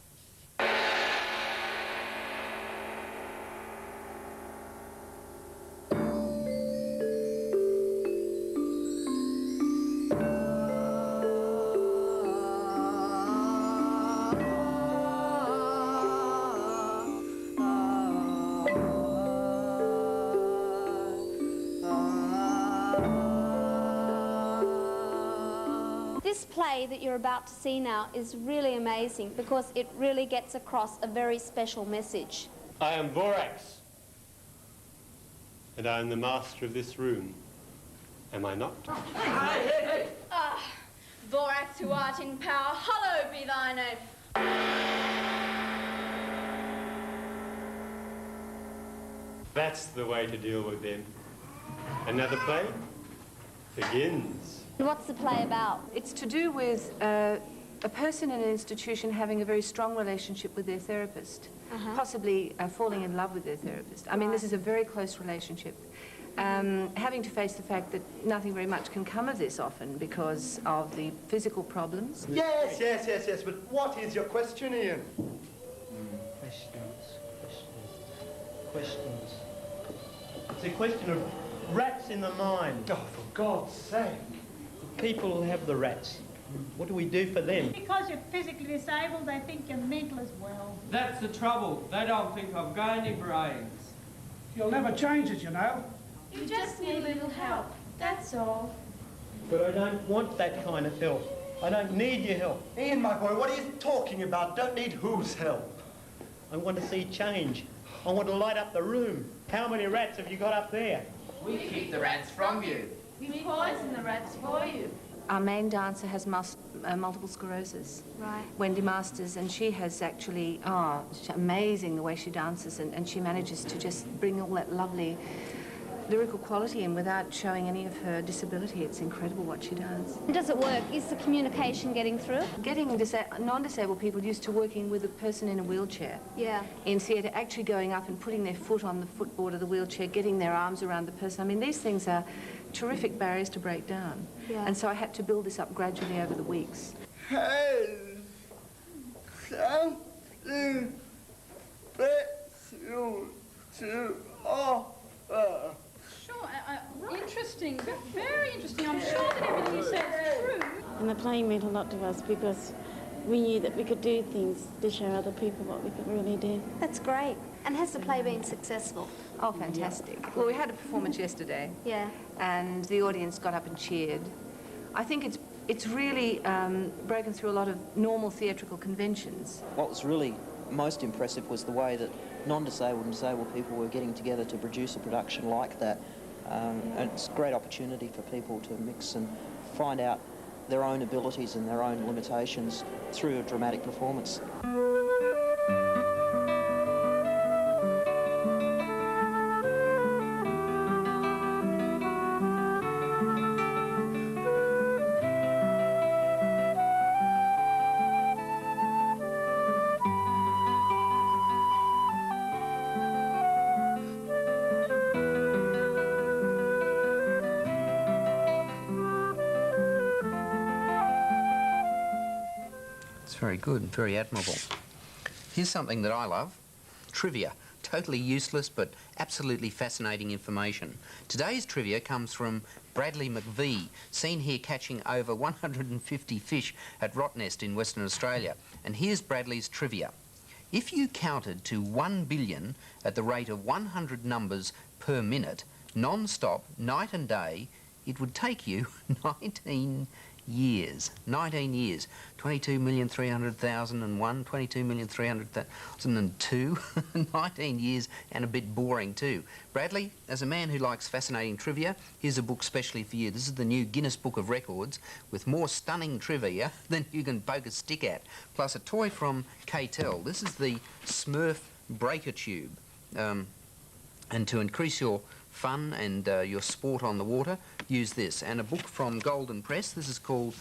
This play that you're about to see now is really amazing because it really gets across a very special message. I am Vorax, and I am the master of this room. Am I not? Vorax, who art in power, hallowed be thy name. That's the way to deal with them. Another play begins. What's the play about? It's to do with a person in an institution having a very strong relationship with their therapist, possibly falling in love with their therapist. I mean, this is a very close relationship. Having to face the fact that nothing very much can come of this often because of the physical problems. Yes, but what is your question, Ian? Questions. It's a question of rats in the mind. Oh, for God's sake. People who have the rats, what do we do for them? Because you're physically disabled, they think you're mental as well. That's the trouble. They don't think I've got any brains. You'll never change it, you know. You just need a little help, that's all. But I don't want that kind of help. I don't need your help. Ian, my boy, what are you talking about? Don't need whose help? I want to see change. I want to light up the room. How many rats have you got up there? We keep the rats from you. We poison the rats for you. Our main dancer has multiple sclerosis, Right. Wendy Masters, and she has actually, it's amazing the way she dances, and she manages to just bring all that lovely lyrical quality in without showing any of her disability. It's incredible what she does. Does it work? Is the communication getting through? Getting non-disabled people used to working with a person in a wheelchair. Yeah. In theatre, actually going up and putting their foot on the footboard of the wheelchair, getting their arms around the person. I mean, these things are terrific barriers to break down. Yeah. And so I had to build this up gradually over the weeks. Hey, something special to offer. Sure, interesting, very interesting. I'm sure that everything you said is true. And the play meant a lot to us because we knew that we could do things to show other people what we could really do. That's great. And has the play been successful? Oh, fantastic. Well, we had a performance yesterday. Yeah. And the audience got up and cheered. I think it's really broken through a lot of normal theatrical conventions. What was really most impressive was the way that non-disabled and disabled people were getting together to produce a production like that. And it's a great opportunity for people to mix and find out their own abilities and their own limitations through a dramatic performance. Very good, very admirable. Here's something that I love. Trivia. Totally useless but absolutely fascinating information. Today's trivia comes from Bradley McVie, seen here catching over 150 fish at Rottnest in Western Australia. And here's Bradley's trivia. If you counted to 1 billion at the rate of 100 numbers per minute, non-stop, night and day, it would take you 19 years. 19 years. 22,300,001, 22,300,002, 19 years and a bit boring too. Bradley, as a man who likes fascinating trivia, here's a book specially for you. This is the new Guinness Book of Records with more stunning trivia than you can poke a stick at. Plus a toy from K-Tel. This is the Smurf breaker tube. And to increase your fun and your sport on the water, use this. And a book from Golden Press. This is called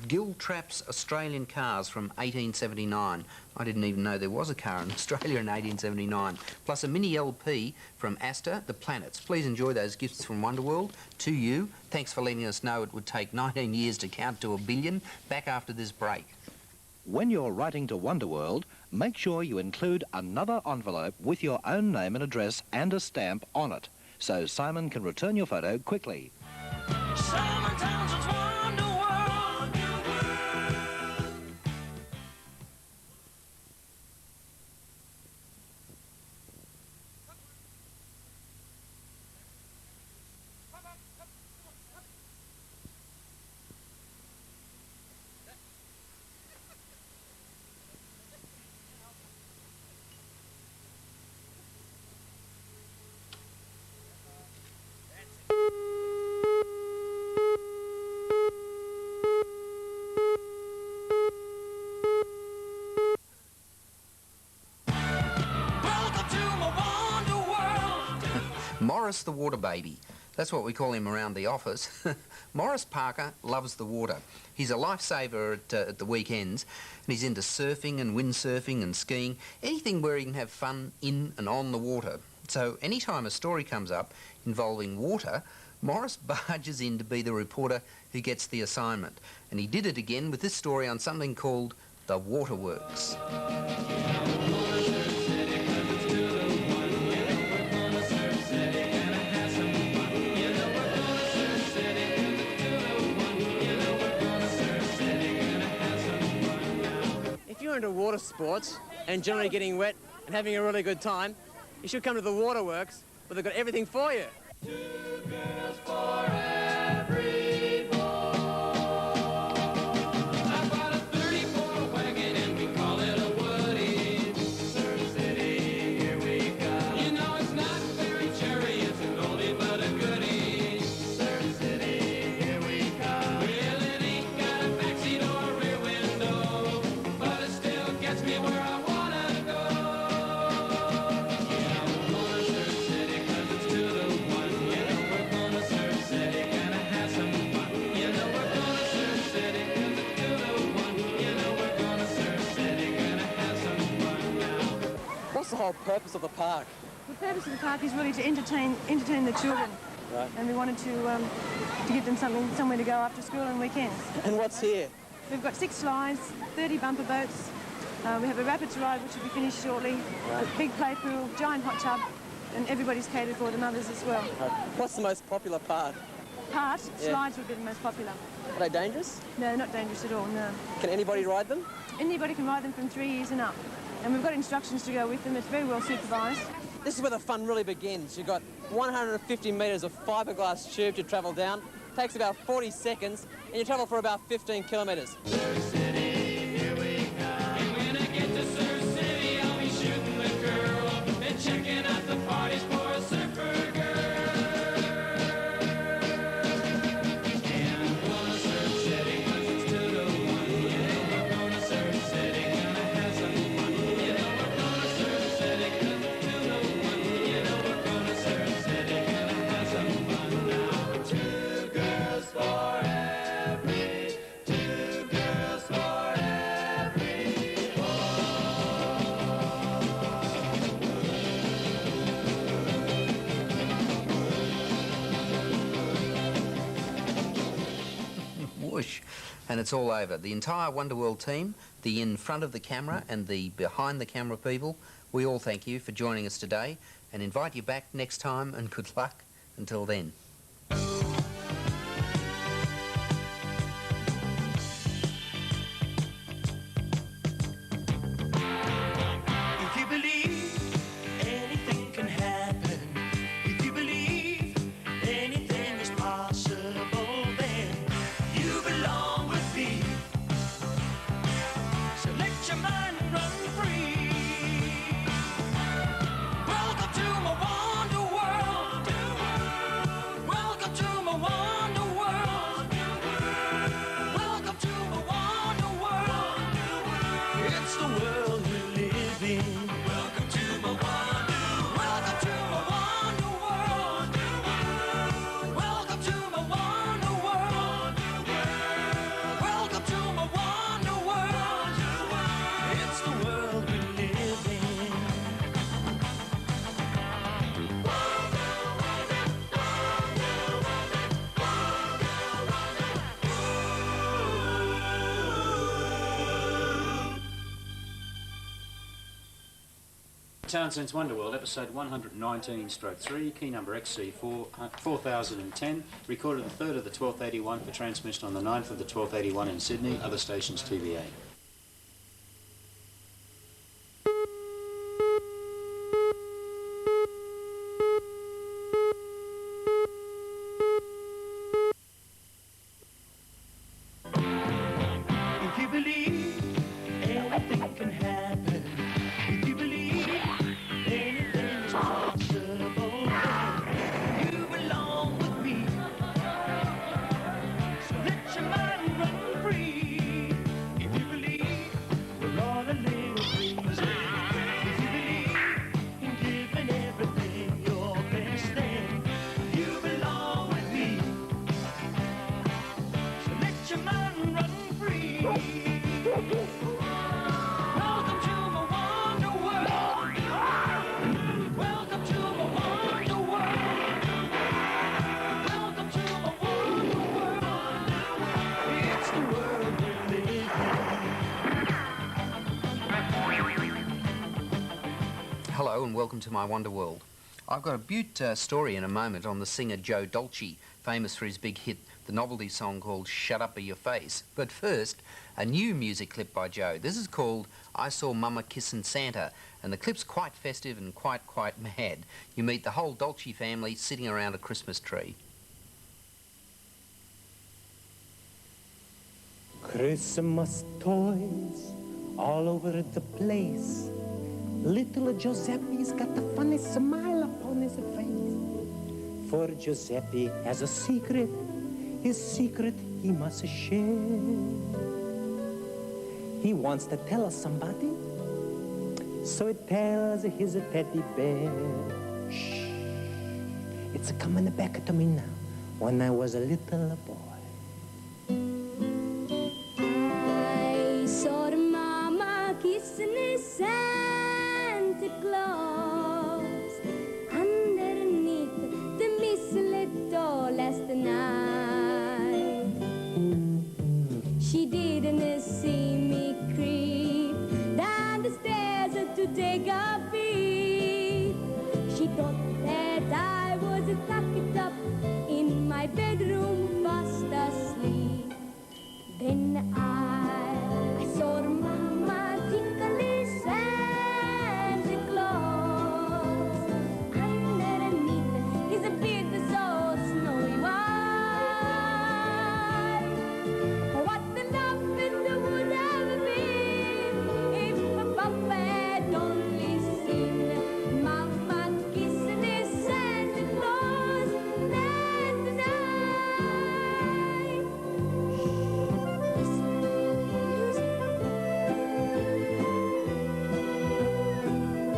Giltrap's Australian Cars from 1879. I didn't even know there was a car in Australia in 1879. Plus a mini LP from Astor, The Planets. Please enjoy those gifts from Wonderworld. To you, thanks for letting us know it would take 19 years to count to 1 billion. Back after this break. When you're writing to Wonderworld, make sure you include another envelope with your own name and address and a stamp on it, so Simon can return your photo quickly. Simon Townsend's Wonderworld. Maurice the water baby. That's what we call him around the office. Maurice Parker loves the water. He's a lifesaver at the weekends, and he's into surfing and windsurfing and skiing, anything where he can have fun in and on the water. So anytime a story comes up involving water, Maurice barges in to be the reporter who gets the assignment. And he did it again with this story on something called the Waterworks. If you're into water sports and generally getting wet and having a really good time, you should come to the Waterworks, where they've got everything for you. 2 girls for every boy. I bought a 34 wagon and we call it a Woody. Surf City, here we come. You know it's not very cherry, it's an oldie but a goodie. Surf City, here we come. Well, it ain't got a backseat or a rear window, but it still gets me where I wanna go. Yeah, we're gonna Surf City 'cause it's 2 to 1. You know we're gonna Surf City, gonna have some fun. You know we're gonna Surf City 'cause it's 2 to 1. You know we're gonna Surf City, gonna have some fun now. What's the whole purpose of the park? The purpose of the park is really to entertain the children. Right. And we wanted to give them somewhere to go after school and weekends. And what's here? We've got 6 slides, 30 bumper boats. We have a rapids ride, which will be finished shortly. Right. A big play pool, giant hot tub, and everybody's catered for, the mothers as well. What's the most popular part? Yeah. Slides would be the most popular. Are they dangerous? No, not dangerous at all, no. Can anybody ride them? Anybody can ride them from 3 years and up. And we've got instructions to go with them. It's very well supervised. This is where the fun really begins. You've got 150 metres of fiberglass tube to travel down. Takes about 40 seconds, and you travel for about 15 kilometres. Surf City, here we come. And when I get to Surf City, I'll be shooting the girl and checking out the parties for a surfer girl. And I'm gonna Surf City 'cause it's 2 to 1. You know we're gonna Surf City, gonna have some fun. You know we're gonna Surf City 'cause it's 2 to 1. You know we're gonna Surf City, gonna have some fun now. 2 girls for every, 2 girls for every boy. Whoosh. And it's all over. The entire Wonderworld team, the in front of the camera and the behind the camera people, we all thank you for joining us today and invite you back next time, and good luck until then. If you believe anything can happen, if you believe anything is possible, then you belong with me. So let your mind run free. Welcome to my wonder world. Welcome to my wonder world. Welcome to my wonder world. It's the world we live in. Welcome to my wonder. Welcome to my wonder world. Welcome to my wonder world. Welcome to my wonder world. It's the world we live in. Townsend's Wonderworld, episode 119/3, key number XC4 4010, recorded the 3rd of the 12th 81 for transmission on the 9th of the 12th 81 in Sydney, other stations TBA. If you believe anything can happen, if you believe anything is possible, then you belong with me. So let your mind run free. If you believe welcome to my Wonder World. I've got a beaut story in a moment on the singer Joe Dolce, famous for his big hit, the novelty song called Shut Up Your Face. But first, a new music clip by Joe. This is called I Saw Mama Kissin' Santa, and the clip's quite festive and quite mad. You meet the whole Dolce family sitting around a Christmas tree. Christmas toys all over the place. Little Giuseppe's got the funniest smile upon his face. For Giuseppe has a secret, his secret he must share. He wants to tell somebody, so he tells his teddy bear. Shh, it's coming back to me now, when I was a little boy. I saw the mama kissing his Santa Claus underneath the mistletoe last night. She didn't see me creep down the stairs to take a peep. She thought that I was tucked up in my bedroom fast asleep. Then I saw the mama tickle Santa Claus underneath his beard so snowy white. What the love it would have been if Papa had only seen Mama kissing his Santa Claus last night.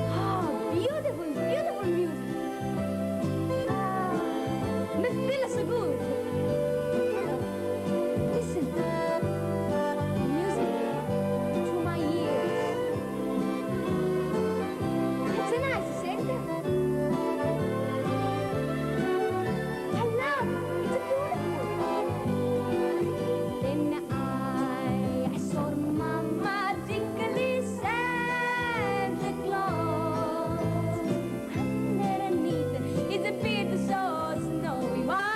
Oh, beautiful, beautiful music. Me feels so good. Listen, music to my ears. It's a nice scent. I love it. It's beautiful. Then I saw Mama tickle Santa Claus underneath his beard so snowy white.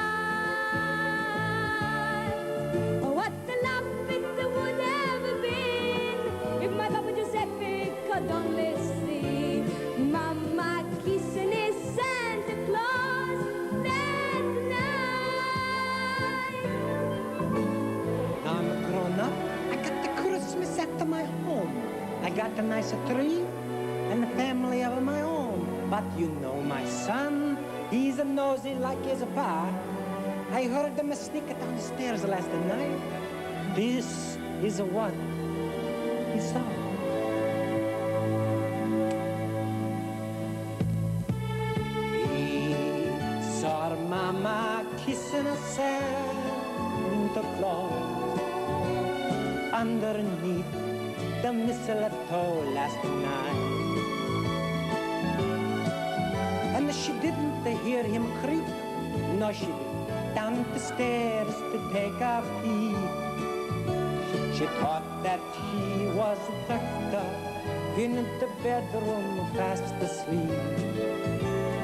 What the love it would have been if my Papa Giuseppe could only see Mama kissing his Santa Claus that night. Now I'm grown up, I got the Christmas at my home. I got a nice tree and a family of my own. But you know my son, he's a nosy like his pa. I heard him sneak down the stairs last night. This is what he saw. He saw Mama kissing a Santa Claus underneath the mistletoe last night. And she didn't hear him creep, no she didn't, down the stairs to take a peep. She thought that he was tucked up in the bedroom fast asleep.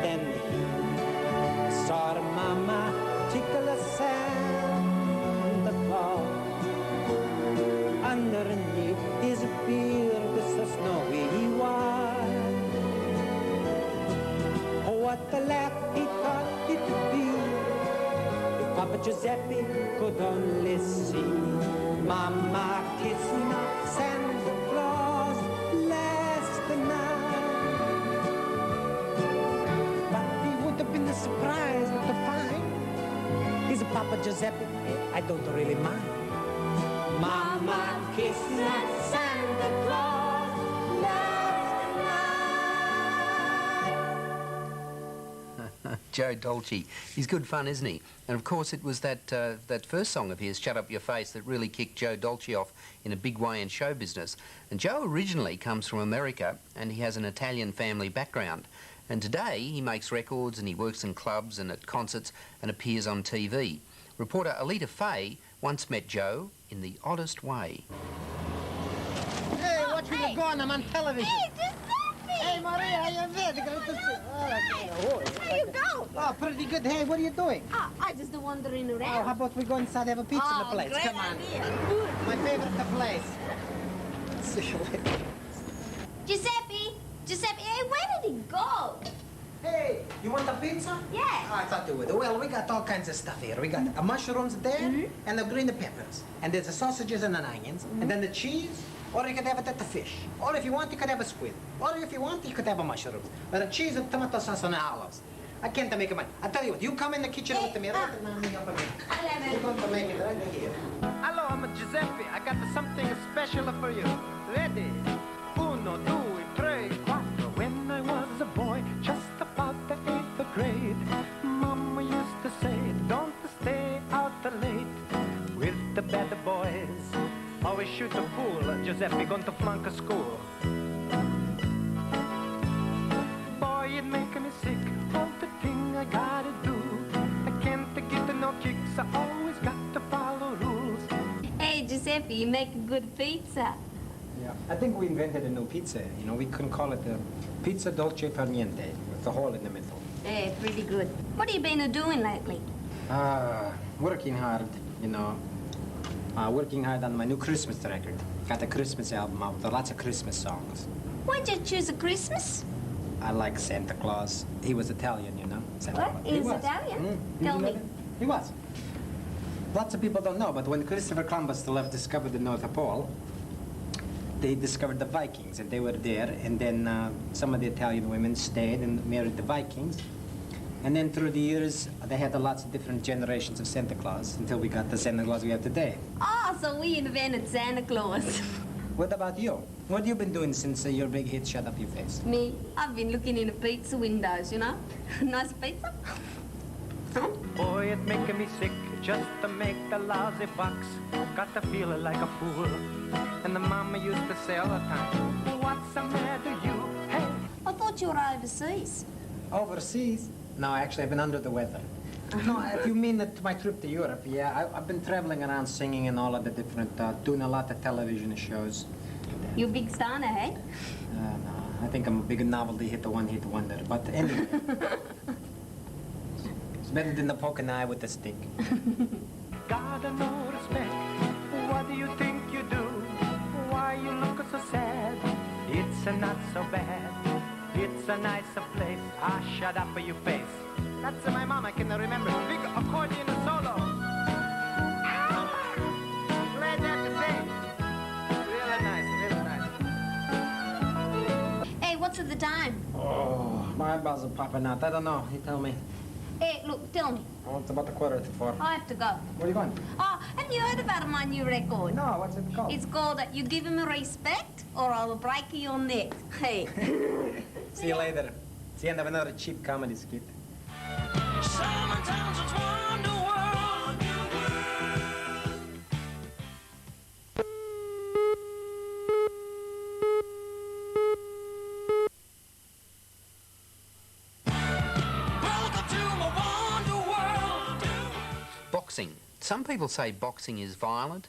Then he saw her Mama tickle a Santa Claus underneath his beard so snowy white. Oh, what a laugh he thought it would be if Papa Giuseppe could only see Mama kissing up Santa Claus last night. But he would have been surprised to find his Papa Giuseppe, I don't really mind. Mama kissing up Santa Claus last night. Joe Dolce. He's good fun, isn't he? And of course it was that first song of his, Shut Up Your Face, that really kicked Joe Dolce off in a big way in show business. And Joe originally comes from America and he has an Italian family background. And today he makes records and he works in clubs and at concerts and appears on TV. Reporter Alita Fahey once met Joe in the oddest way. Hey, watch where you're going, I'm on television. Hey, Giuseppe! Hey, Maria, how you been? Great to see you. Where you go? Oh, pretty good. Hey, what are you doing? Oh, I just wandering Oh, around. how about we go inside and have a pizza in the place? Great Come on. idea. Good. My favorite place. See you later. Giuseppe, hey, where did he go? Hey, you want a pizza? Yeah. Oh, I thought you would. Well, we got all kinds of stuff here. We got mushrooms there, and the green peppers. And there's the sausages and the onions, and then the cheese. Or you could have it at the fish. Or if you want, you could have a squid. Or if you want, you could have a mushroom. But a cheese and tomato sauce and olives. I can't make it mine. I tell you what, you come in the kitchen with me right now. We're going to make it right here. Hello, I'm Giuseppe. I got something special for you. Ready? Uno, due, tre, quattro. When I was a boy, just about the 8th grade, Mama used to say, don't stay out late with the bad boys. Always shoot a fool, Giuseppe going to flunk a school. Boy, it make me sick, all the thing I gotta do. I can't get no kicks, I always got to follow rules. Hey, Giuseppe, you make a good pizza. Yeah, I think we invented a new pizza. You know, we can call it pizza dolce far niente, with the hole in the middle. Hey, pretty good. What have you been doing lately? Working hard, you know. Working hard on my new Christmas record. Got a Christmas album out with lots of Christmas songs. Why'd you choose a Christmas? I like Santa Claus. He was Italian, you know. Santa What? Claus. He was Italian? Tell me. He was. Lots of people don't know, but when Christopher Columbus discovered the North Pole, they discovered the Vikings, and they were there, and then some of the Italian women stayed and married the Vikings. And then through the years, they had lots of different generations of Santa Claus until we got the Santa Claus we have today. Oh, so we invented Santa Claus. What about you? What have you been doing since your big hit Shut Up Your Face? Me? I've been looking in the pizza windows, you know? Nice pizza. Boy, it making me sick just to make the lousy bucks. Got to feel like a fool. And the mama used to say all the time, well, what's the matter you? Hey! I thought you were overseas. Overseas? No, actually, I've been under the weather. No, if you mean that my trip to Europe, yeah, I've been traveling around singing in all of the different, doing a lot of television shows. You big star now, eh? No, I think I'm a big novelty hit, a one-hit wonder. But anyway, it's better than the poke an eye with a stick. Gotta know respect. What do you think you do? Why you look so sad? It's not so bad. It's a nicer place. Ah, shut up for your face. That's my mom, I can remember. Big accordion solo. Glad that to sing. Really nice, really nice. Hey, what's at the time? Oh, my eyeballs are popping out. I don't know. You tell me. Hey, look, tell me. Oh, it's about 3:45. I have to go. Where are you going? Oh, have you heard about my new record? No, what's it called? It's called You Give Him Respect or I Will Break Your Neck. Hey. See you later. It's the end of another cheap comedy skit. Simon Townsend's Wonder World. Welcome to my Wonder World. Boxing. Some people say boxing is violent,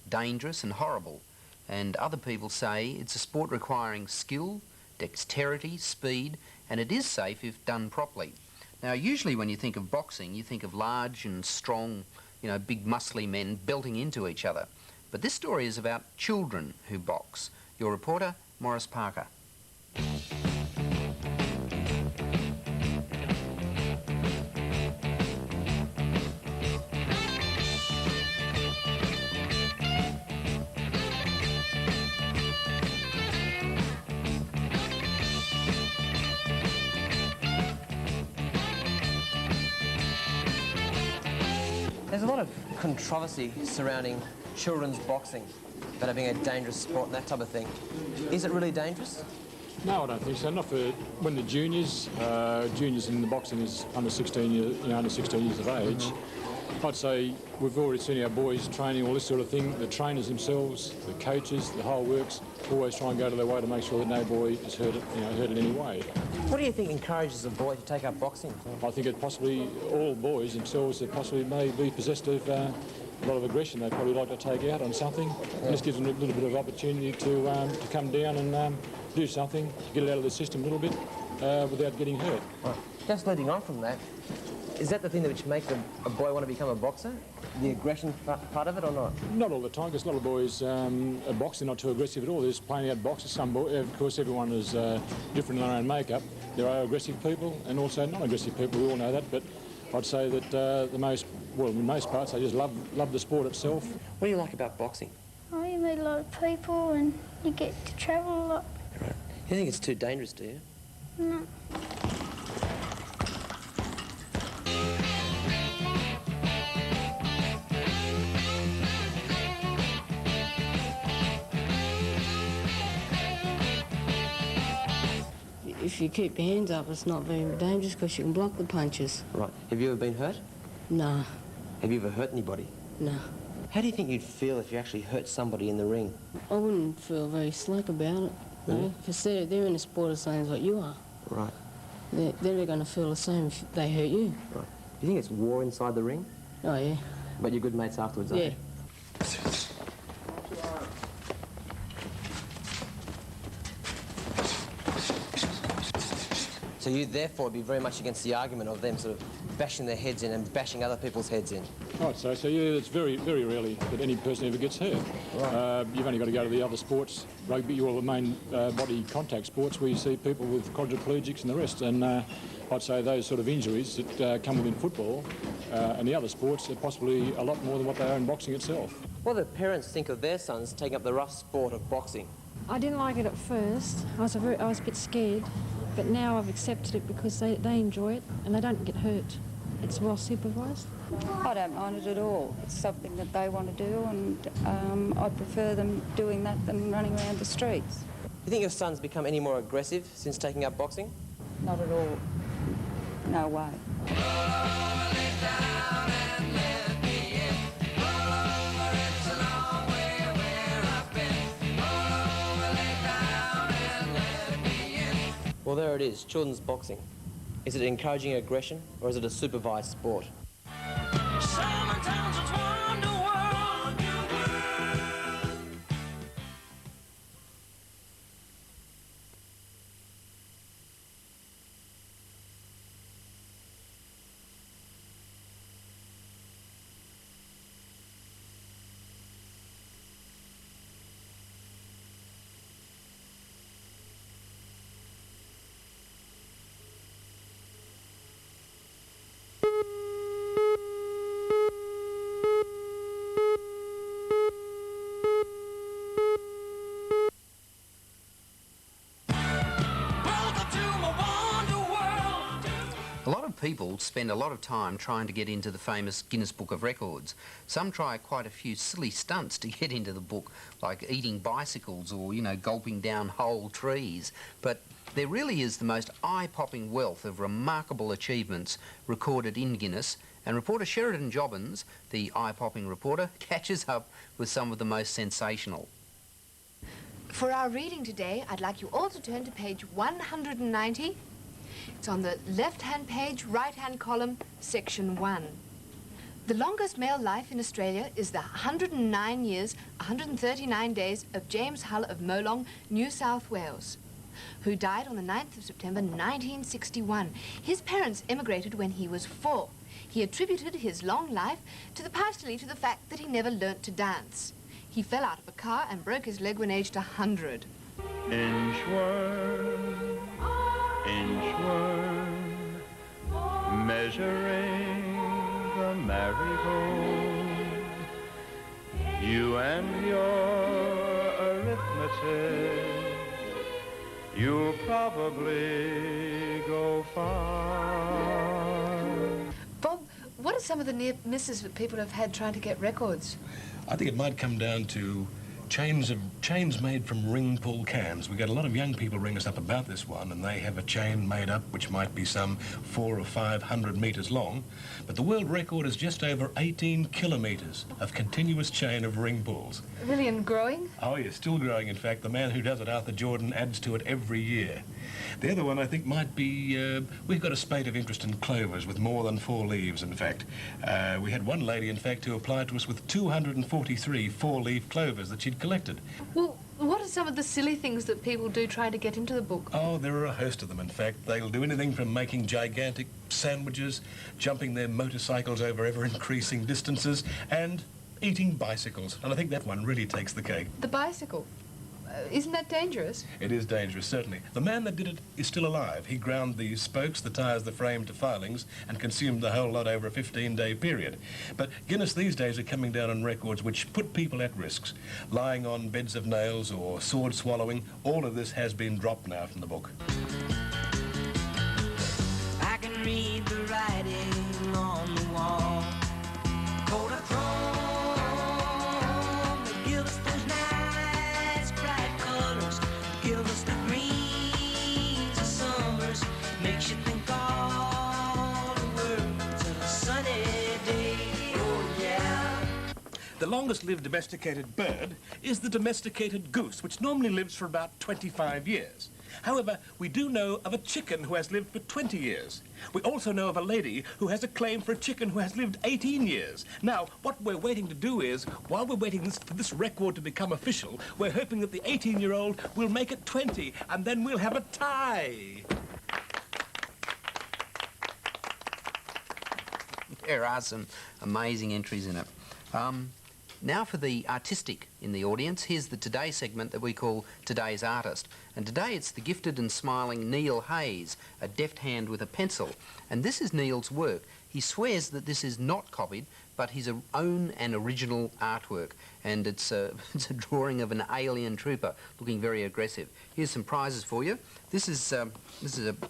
dangerous and horrible, and other people say it's a sport requiring skill, dexterity, speed, and it is safe if done properly. Now, usually when you think of boxing, you think of large and strong, you know, big muscly men belting into each other. But this story is about children who box. Your reporter, Maurice Parker. There's a lot of controversy surrounding children's boxing, about it being a dangerous sport and that type of thing. Is it really dangerous? No, I don't think so. Not for when the juniors. Juniors in the boxing is under 16 years, under 16 years of age. I'd say we've already seen our boys training all this sort of thing. The trainers themselves, the coaches, the whole works, always try and go to their way to make sure that no boy is hurt, hurt in any way. What do you think encourages a boy to take up boxing? I think it possibly all boys themselves that possibly may be possessed of a lot of aggression they probably like to take out on something. And this gives them a little bit of opportunity to come down and do something, get it out of the system a little bit without getting hurt. Right. Just leading on from that, is that the thing that which makes a boy want to become a boxer? The aggression part of it or not? Not all the time, because a lot of boys are boxing, not too aggressive at all. There's playing out boxers. Some boys, of course, everyone is different in their own makeup. There are aggressive people and also non-aggressive people. We all know that, but I'd say that in most parts, they just love the sport itself. What do you like about boxing? Oh, you meet a lot of people and you get to travel a lot. Right. You think it's too dangerous, do you? No. If you keep your hands up, it's not very dangerous because you can block the punches. Right. Have you ever been hurt? No. Have you ever hurt anybody? No. How do you think you'd feel if you actually hurt somebody in the ring? I wouldn't feel very slick about it, no, because they're in the sport the same as what you are. Right. They're going to feel the same if they hurt you. Right. Do you think it's war inside the ring? Oh, yeah. But you're good mates afterwards, aren't you? So you, therefore, would be very much against the argument of them sort of bashing their heads in and bashing other people's heads in? Right, so yeah, it's very, very rarely that any person ever gets hurt. Right. You've only got to go to the other sports, rugby, all the main body contact sports, where you see people with quadriplegics and the rest. And I'd say those sort of injuries that come within football and the other sports are possibly a lot more than what they are in boxing itself. What do the parents think of their sons taking up the rough sport of boxing? I didn't like it at first. I was a bit scared. But now I've accepted it because they enjoy it and they don't get hurt. It's well supervised. I don't mind it at all. It's something that they want to do, and I prefer them doing that than running around the streets. Do you think your son's become any more aggressive since taking up boxing? Not at all. No way. Well, there it is, children's boxing. Is it encouraging aggression or is it a supervised sport? Simon Townsend's Wonder World. A lot of people spend a lot of time trying to get into the famous Guinness Book of Records. Some try quite a few silly stunts to get into the book, like eating bicycles or, you know, gulping down whole trees. But there really is the most eye-popping wealth of remarkable achievements recorded in Guinness, and reporter Sheridan Jobbins, the eye-popping reporter, catches up with some of the most sensational. For our reading today, I'd like you all to turn to page 190. It's on the left-hand page, right-hand column, section 1. The longest male life in Australia is the 109 years, 139 days of James Hull of Molong, New South Wales, who died on the 9th of September 1961. His parents emigrated when he was 4. He attributed his long life partially to the fact that he never learnt to dance. He fell out of a car and broke his leg when aged 100. Inchworm, measuring the marigold, you and your arithmetic, you'll probably go far. Bob, what are some of the near misses that people have had trying to get records? I think it might come down to chains made from ring pull cans. We get a lot of young people ring us up about this one, and they have a chain made up which might be some 400 or 500 metres long, but the world record is just over 18 kilometres of continuous chain of ring pulls. Really, and growing? Oh yes, still growing. In fact, the man who does it, Arthur Jordan, adds to it every year. The other one I think might be, we've got a spate of interest in clovers with more than 4 leaves, in fact. We had one lady, in fact, who applied to us with 243 4-leaf clovers that she'd collected. Well, what are some of the silly things that people do try to get into the book? Oh, there are a host of them, in fact. They'll do anything from making gigantic sandwiches, jumping their motorcycles over ever-increasing distances, and eating bicycles. And I think that one really takes the cake. The bicycle? Isn't that dangerous? It is dangerous, certainly. The man that did it is still alive. He ground the spokes, the tyres, the frame to filings and consumed the whole lot over a 15-day period. But Guinness these days are coming down on records which put people at risks. Lying on beds of nails or sword swallowing, all of this has been dropped now from the book. I can read the writing on the wall. Coat of chrome that gives us those nice bright colors, gives us the greens of summers, makes you think all the world's a sunny day. Oh yeah. The longest-lived domesticated bird is the domesticated goose, which normally lives for about 25 years. However, we do know of a chicken who has lived for 20 years. We also know of a lady who has a claim for a chicken who has lived 18 years. Now, what we're waiting to do is, while we're waiting for this record to become official, we're hoping that the 18-year-old will make it 20, and then we'll have a tie. There are some amazing entries in it. Now for the artistic in the audience, here's the Today segment that we call Today's Artist. And today it's the gifted and smiling Neil Hayes, a deft hand with a pencil. And this is Neil's work. He swears that this is not copied, but his own and original artwork. And it's a drawing of an alien trooper looking very aggressive. Here's some prizes for you. This is a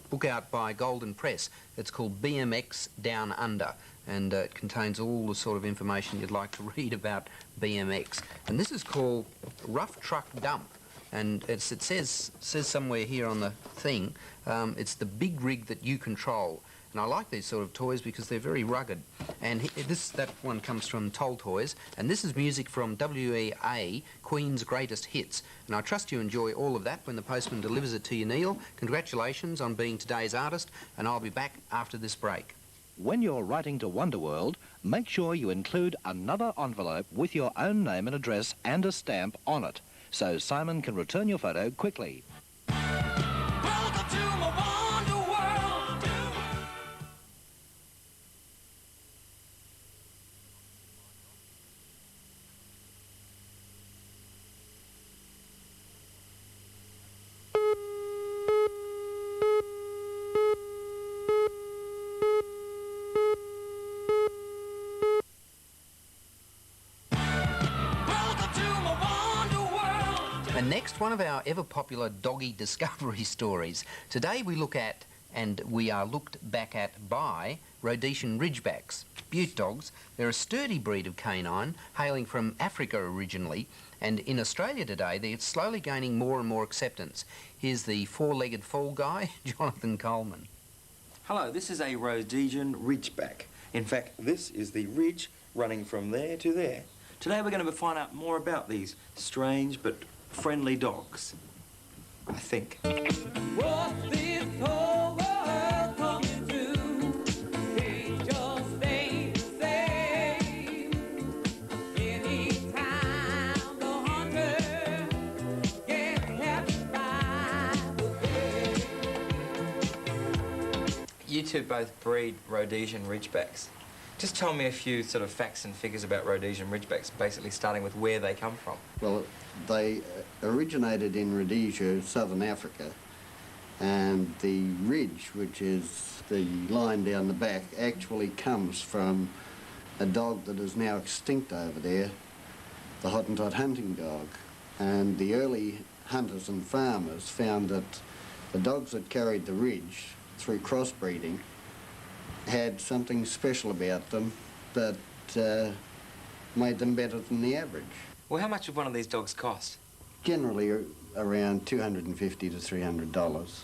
book out by Golden Press. It's called BMX Down Under. And it contains all the sort of information you'd like to read about BMX. And this is called Rough Truck Dump. And it says somewhere here on the thing, it's the big rig that you control. And I like these sort of toys because they're very rugged. And that one comes from Toll Toys. And this is music from WEA, Queen's Greatest Hits. And I trust you enjoy all of that when the postman delivers it to you, Neil. Congratulations on being today's artist. And I'll be back after this break. When you're writing to Wonderworld, make sure you include another envelope with your own name and address and a stamp on it, so Simon can return your photo quickly. Welcome to my wonder world. And next, one of our ever-popular doggy discovery stories. Today we look at, and we are looked back at by, Rhodesian Ridgebacks. Butte dogs. They're a sturdy breed of canine, hailing from Africa originally, and in Australia today they're slowly gaining more and more acceptance. Here's the four-legged fall guy, Jonathan Coleman. Hello, this is a Rhodesian Ridgeback. In fact, this is the ridge running from there to there. Today we're going to find out more about these strange but friendly dogs, I think. What's this whole world coming to? It just ain't the same. Anytime the hunter gets captured by the game. You two both breed Rhodesian Ridgebacks. Just tell me a few sort of facts and figures about Rhodesian Ridgebacks, basically starting with where they come from. Well, they originated in Rhodesia, southern Africa, and the ridge, which is the line down the back, actually comes from a dog that is now extinct over there, the Hottentot hunting dog. And the early hunters and farmers found that the dogs that carried the ridge through crossbreeding had something special about them that made them better than the average. Well, how much would one of these dogs cost? Generally around $250 to $300.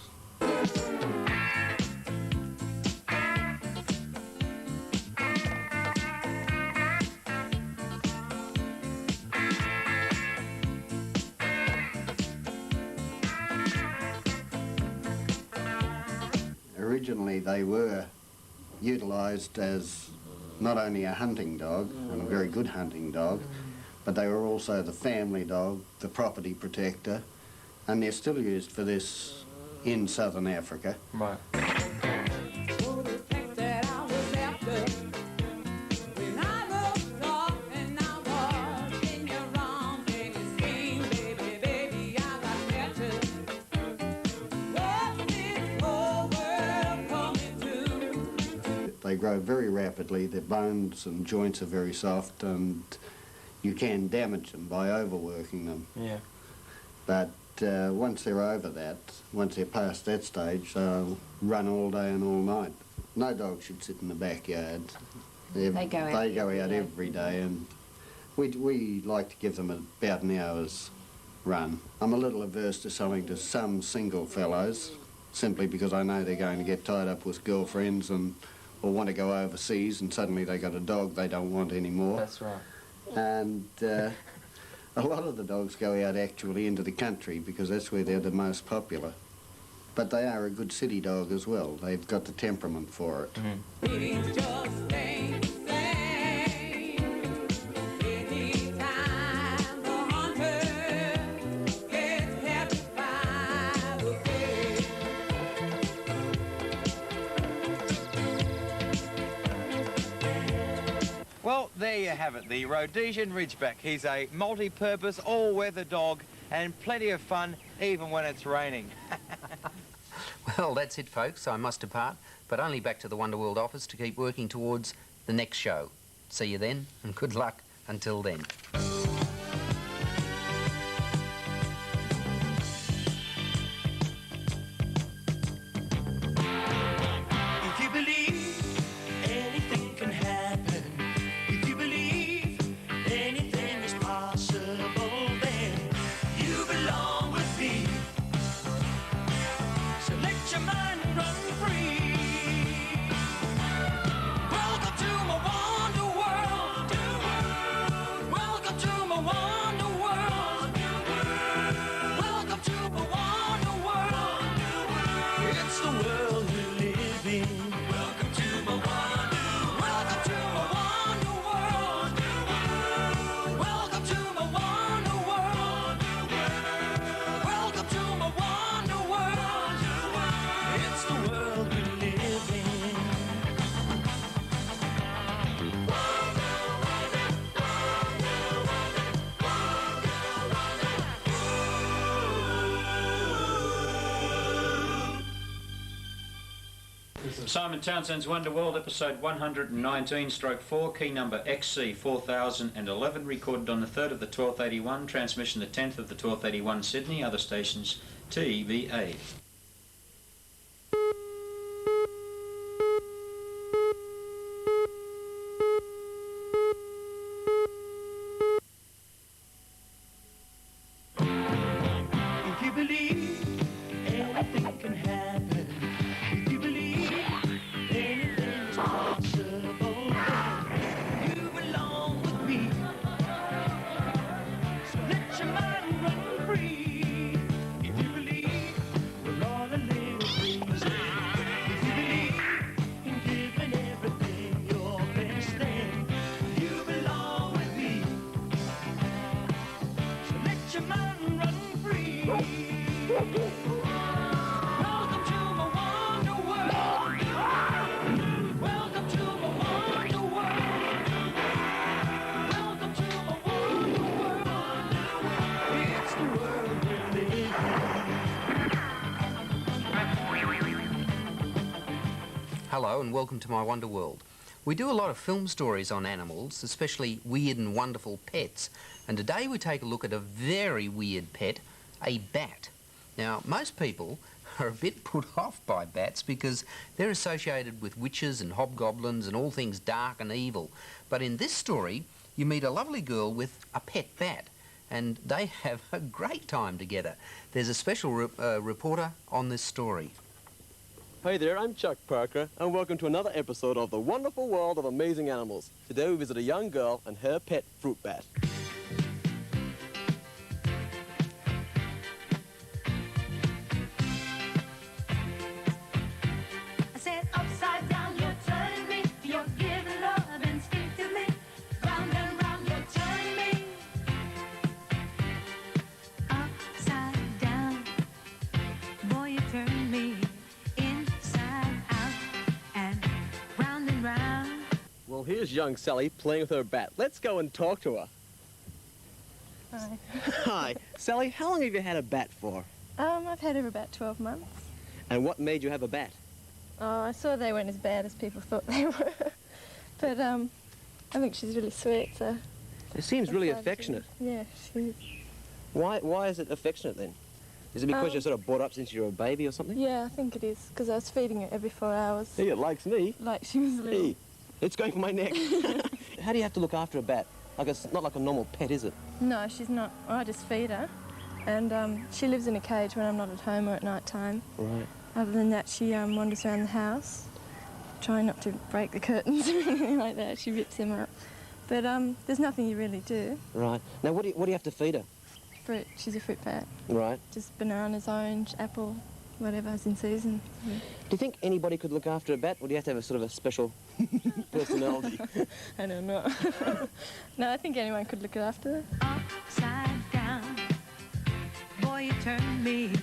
Originally they were utilised as not only a hunting dog, and a very good hunting dog, but they were also the family dog, the property protector, and they're still used for this in southern Africa. Right. They grow very rapidly, their bones and joints are very soft, and you can damage them by overworking them. Yeah. But once they're over that, once they're past that stage, they'll run all day and all night. No dog should sit in the backyard. They go out every day, and we like to give them about an hour's run. I'm a little averse to selling to some single fellows, simply because I know they're going to get tied up with girlfriends and or want to go overseas, and suddenly they got a dog they don't want anymore. That's right. And a lot of the dogs go out actually into the country because that's where they're the most popular. But they are a good city dog as well. They've got the temperament for it. Well, there you have it, the Rhodesian Ridgeback. He's a multi-purpose, all-weather dog and plenty of fun even when it's raining. Well, that's it, folks. I must depart, but only back to the Wonderworld office to keep working towards the next show. See you then, and good luck until then. If you believe anything can happen, if you believe anything is possible, then you belong with me. So let your mind run free. Welcome to my wonder world. Welcome to my wonder world. Welcome to my wonder world. It's the world we live in. Welcome to my wonder. Welcome to my wonder world. Welcome to my wonder world. Welcome to my wonder world. It's the world we live in. Simon Townsend's Wonder World, episode 119/4, key number XC 4011, recorded on the 3rd of the 12th 81, transmission the 10th of the 12th 81 Sydney, other stations TVA. If you believe anything can happen, if you believe anything is possible, then you belong with me. So let your mind run free. If you believe we're all a little crazy, if you believe in giving everything your best, then you belong with me. So let your mind run free. Welcome to my wonder world. Welcome to my wonder world. Welcome to my wonder world. It's the world we live Hello and welcome to my Wonder World. We do a lot of film stories on animals, especially weird and wonderful pets. And today we take a look at a very weird pet, a bat. Now, most people are a bit put off by bats because they're associated with witches and hobgoblins and all things dark and evil. But in this story, you meet a lovely girl with a pet bat. and they have a great time together. There's a special reporter on this story. Hey there, I'm Chuck Parker, and welcome to another episode of The Wonderful World of Amazing Animals. Today we visit a young girl and her pet fruit bat. I said upside down, you're turning me. You're giving love instinctively. Round and round, you're turning me. Upside down, boy, you turn me inside out and round. Well, here's young Sally playing with her bat. Let's go and talk to her. Hi. Hi. Sally, how long have you had a bat for? I've had her about 12 months. And what made you have a bat? Oh, I saw they weren't as bad as people thought they were. But I think she's really sweet, so... It seems really affectionate. Yeah, she is. Why is it affectionate then? Is it because you're sort of brought up since you were a baby or something? Yeah, I think it is, because I was feeding her every 4 hours. Hey, it likes me. Like she was little. Hey, it's going for my neck. How do you have to look after a bat? Like it's not like a normal pet, is it? No, she's not. I just feed her. And she lives in a cage when I'm not at home or at night time. Right. Other than that, she wanders around the house, trying not to break the curtains or anything like that. She rips them up. But there's nothing you really do. Right. Now, what do you have to feed her? Fruit. She's a fruit bat. Right. Just bananas, orange, apple, whatever's in season. Yeah. Do you think anybody could look after a bat, or do you have to have a sort of a special personality? I don't know. No, I think anyone could look after her. Upside down, boy, you turn me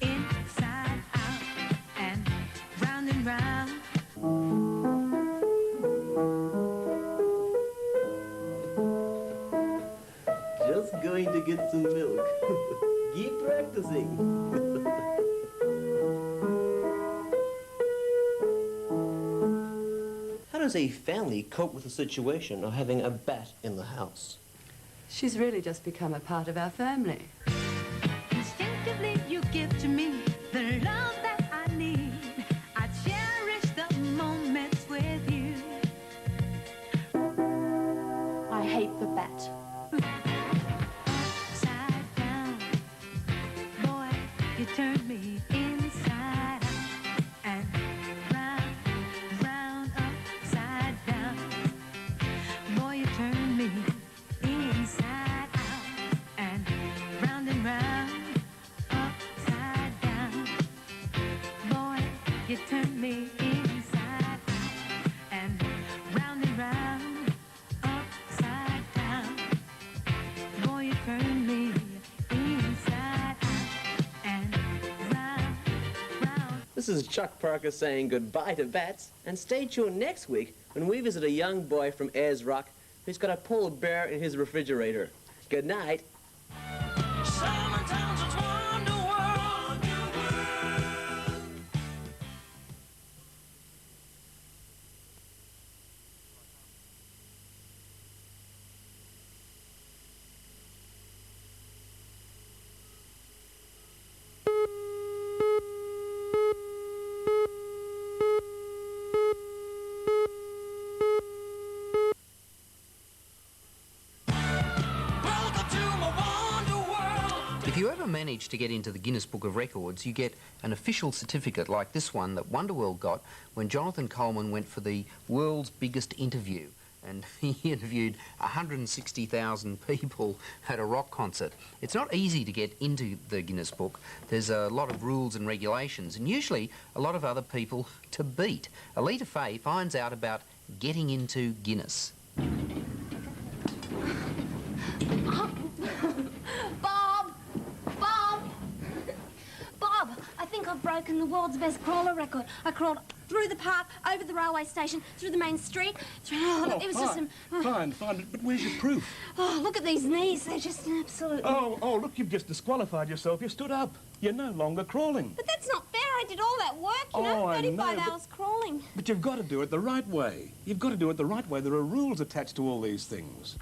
inside out and round. Just going to get some milk. Keep practicing. How does a family cope with the situation of having a bat in the house? She's really just become a part of our family. Instinctively, you give to me the love that I need. I cherish the moments with you. I hate the bat. Upside down, boy, you turn me inside out and round, upside down. Boy, you turn me inside out and round, upside down. Boy, you turn me inside out and round, upside down. Boy, you turn me inside out and round. This is Chuck Parker saying goodbye to bats, and stay tuned next week when we visit a young boy from Ayers Rock who's got a polar bear in his refrigerator. Good night. Simon Townsend's Wonder World. If you ever manage to get into the Guinness Book of Records, you get an official certificate like this one that Wonderworld got when Jonathan Coleman went for the world's biggest interview. And he interviewed 160,000 people at a rock concert. It's not easy to get into the Guinness Book. There's a lot of rules and regulations, and usually a lot of other people to beat. Alita Fahey finds out about getting into Guinness. Bob, I think I've broken the world's best crawler record. I crawled through the park, over the railway station, through the main street. It was just... Fine, but where's your proof? Oh, look at these knees. They're just absolutely... Oh, look, you've just disqualified yourself. You stood up. You're no longer crawling. But that's not fair. I did all that work, you know, 35 hours crawling. But you've got to do it the right way. You've got to do it the right way. There are rules attached to all these things.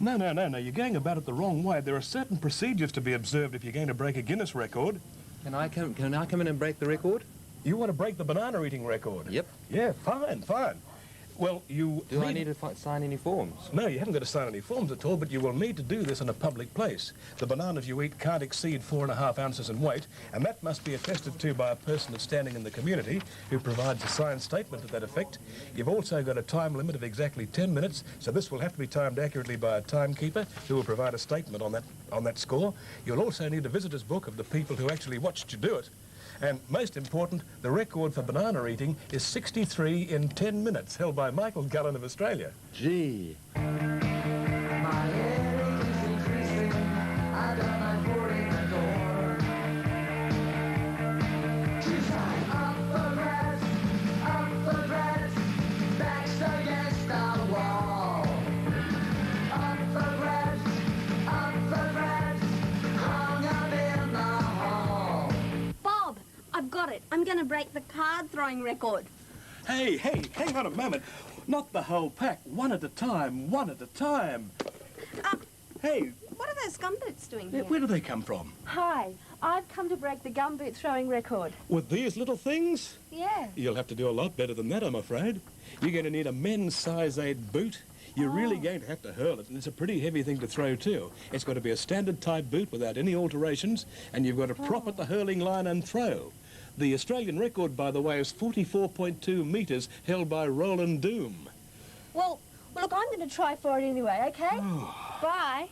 No, you're going about it the wrong way. There are certain procedures to be observed if you're going to break a Guinness record. Can I come in and break the record? You want to break the banana eating record? Yep. Yeah, fine. Well, you... Do I need to sign any forms? No, you haven't got to sign any forms at all, but you will need to do this in a public place. The bananas you eat can't exceed 4.5 ounces in weight, and that must be attested to by a person of standing in the community who provides a signed statement to that effect. You've also got a time limit of exactly 10 minutes, so this will have to be timed accurately by a timekeeper who will provide a statement on that score. You'll also need a visitor's book of the people who actually watched you do it. And most important, the record for banana eating is 63 in 10 minutes, held by Michael Gullen of Australia. Gee. I'm going to break the card throwing record. Hey, hang on a moment. Not the whole pack. One at a time. Hey. What are those gumboots doing here? Where do they come from? Hi, I've come to break the gumboot throwing record. With these little things? Yeah. You'll have to do a lot better than that, I'm afraid. You're going to need a men's size 8 boot. You're really going to have to hurl it, and it's a pretty heavy thing to throw too. It's got to be a standard type boot without any alterations, and you've got to prop at the hurling line and throw. The Australian record, by the way, is 44.2 metres, held by Roland Doom. Well, look, I'm going to try for it anyway, okay? Bye.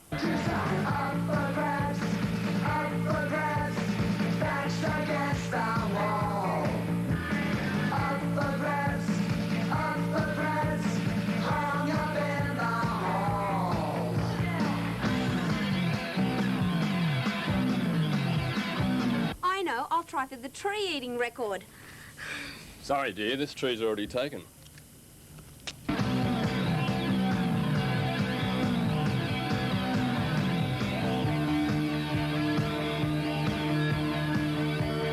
I know, I'll try for the tree-eating record. Sorry, dear, this tree's already taken.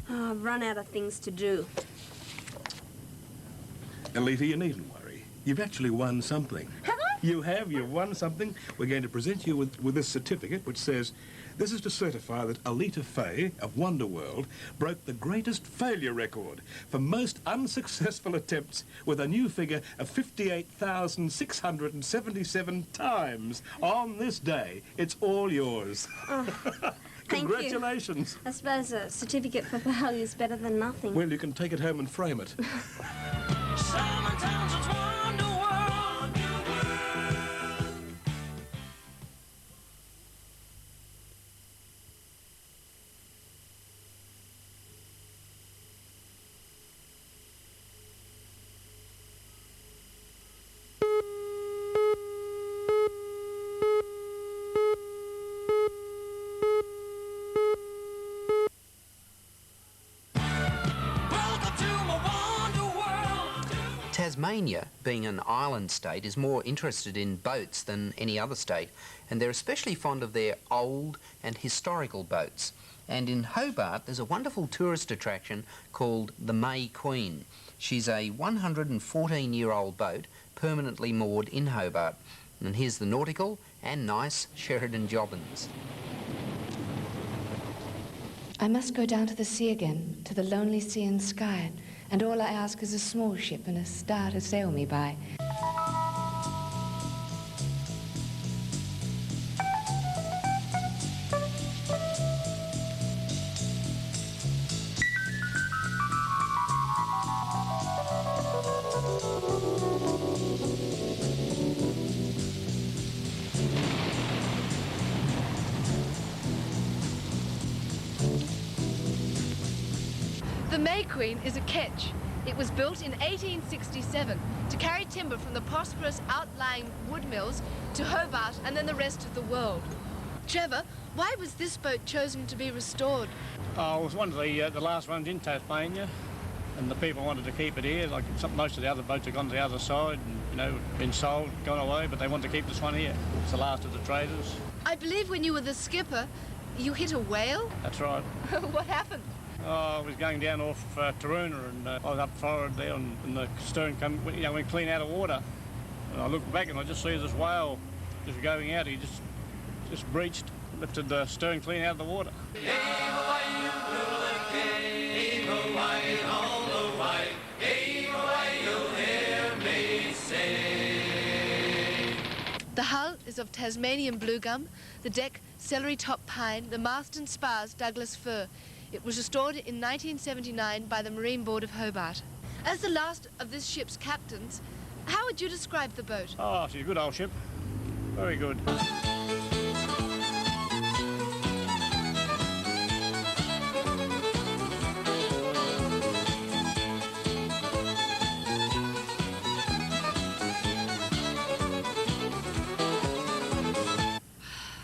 I've run out of things to do. Alita, you needn't worry. You've actually won something. Have I? You have. You've won something. We're going to present you with this certificate which says, this is to certify that Alita Fahey of Wonderworld broke the greatest failure record for most unsuccessful attempts with a new figure of 58,677 times. On this day, it's all yours. Thank Congratulations. You. I suppose a certificate for failure is better than nothing. Well, you can take it home and frame it. Simon Townsend's Wonderworld. Tasmania, being an island state, is more interested in boats than any other state, and they're especially fond of their old and historical boats. And in Hobart, there's a wonderful tourist attraction called the May Queen. She's a 114-year-old boat permanently moored in Hobart. And here's the nautical and nice Sheridan Jobbins. I must go down to the sea again, to the lonely sea and sky, and all I ask is a small ship and a star to sail me by. The May Queen is a ketch. It was built in 1867 to carry timber from the prosperous outlying wood mills to Hobart and then the rest of the world. Trevor, why was this boat chosen to be restored? Oh, it was one of the last ones in Tasmania, and the people wanted to keep it here. Like most of the other boats have gone to the other side and, you know, been sold, gone away, but they want to keep this one here. It's the last of the traders. I believe when you were the skipper, you hit a whale? That's right. What happened? Oh, I was going down off Taronga, and I was up forward there, and the stern went clean out of water. And I looked back and I just see this whale Just going out, he just breached, lifted the stern clean out of the water. The hull is of Tasmanian blue gum, the deck celery top pine, the mast and spars Douglas fir. It was restored in 1979 by the Marine Board of Hobart. As the last of this ship's captains, how would you describe the boat? Oh, she's a good old ship. Very good.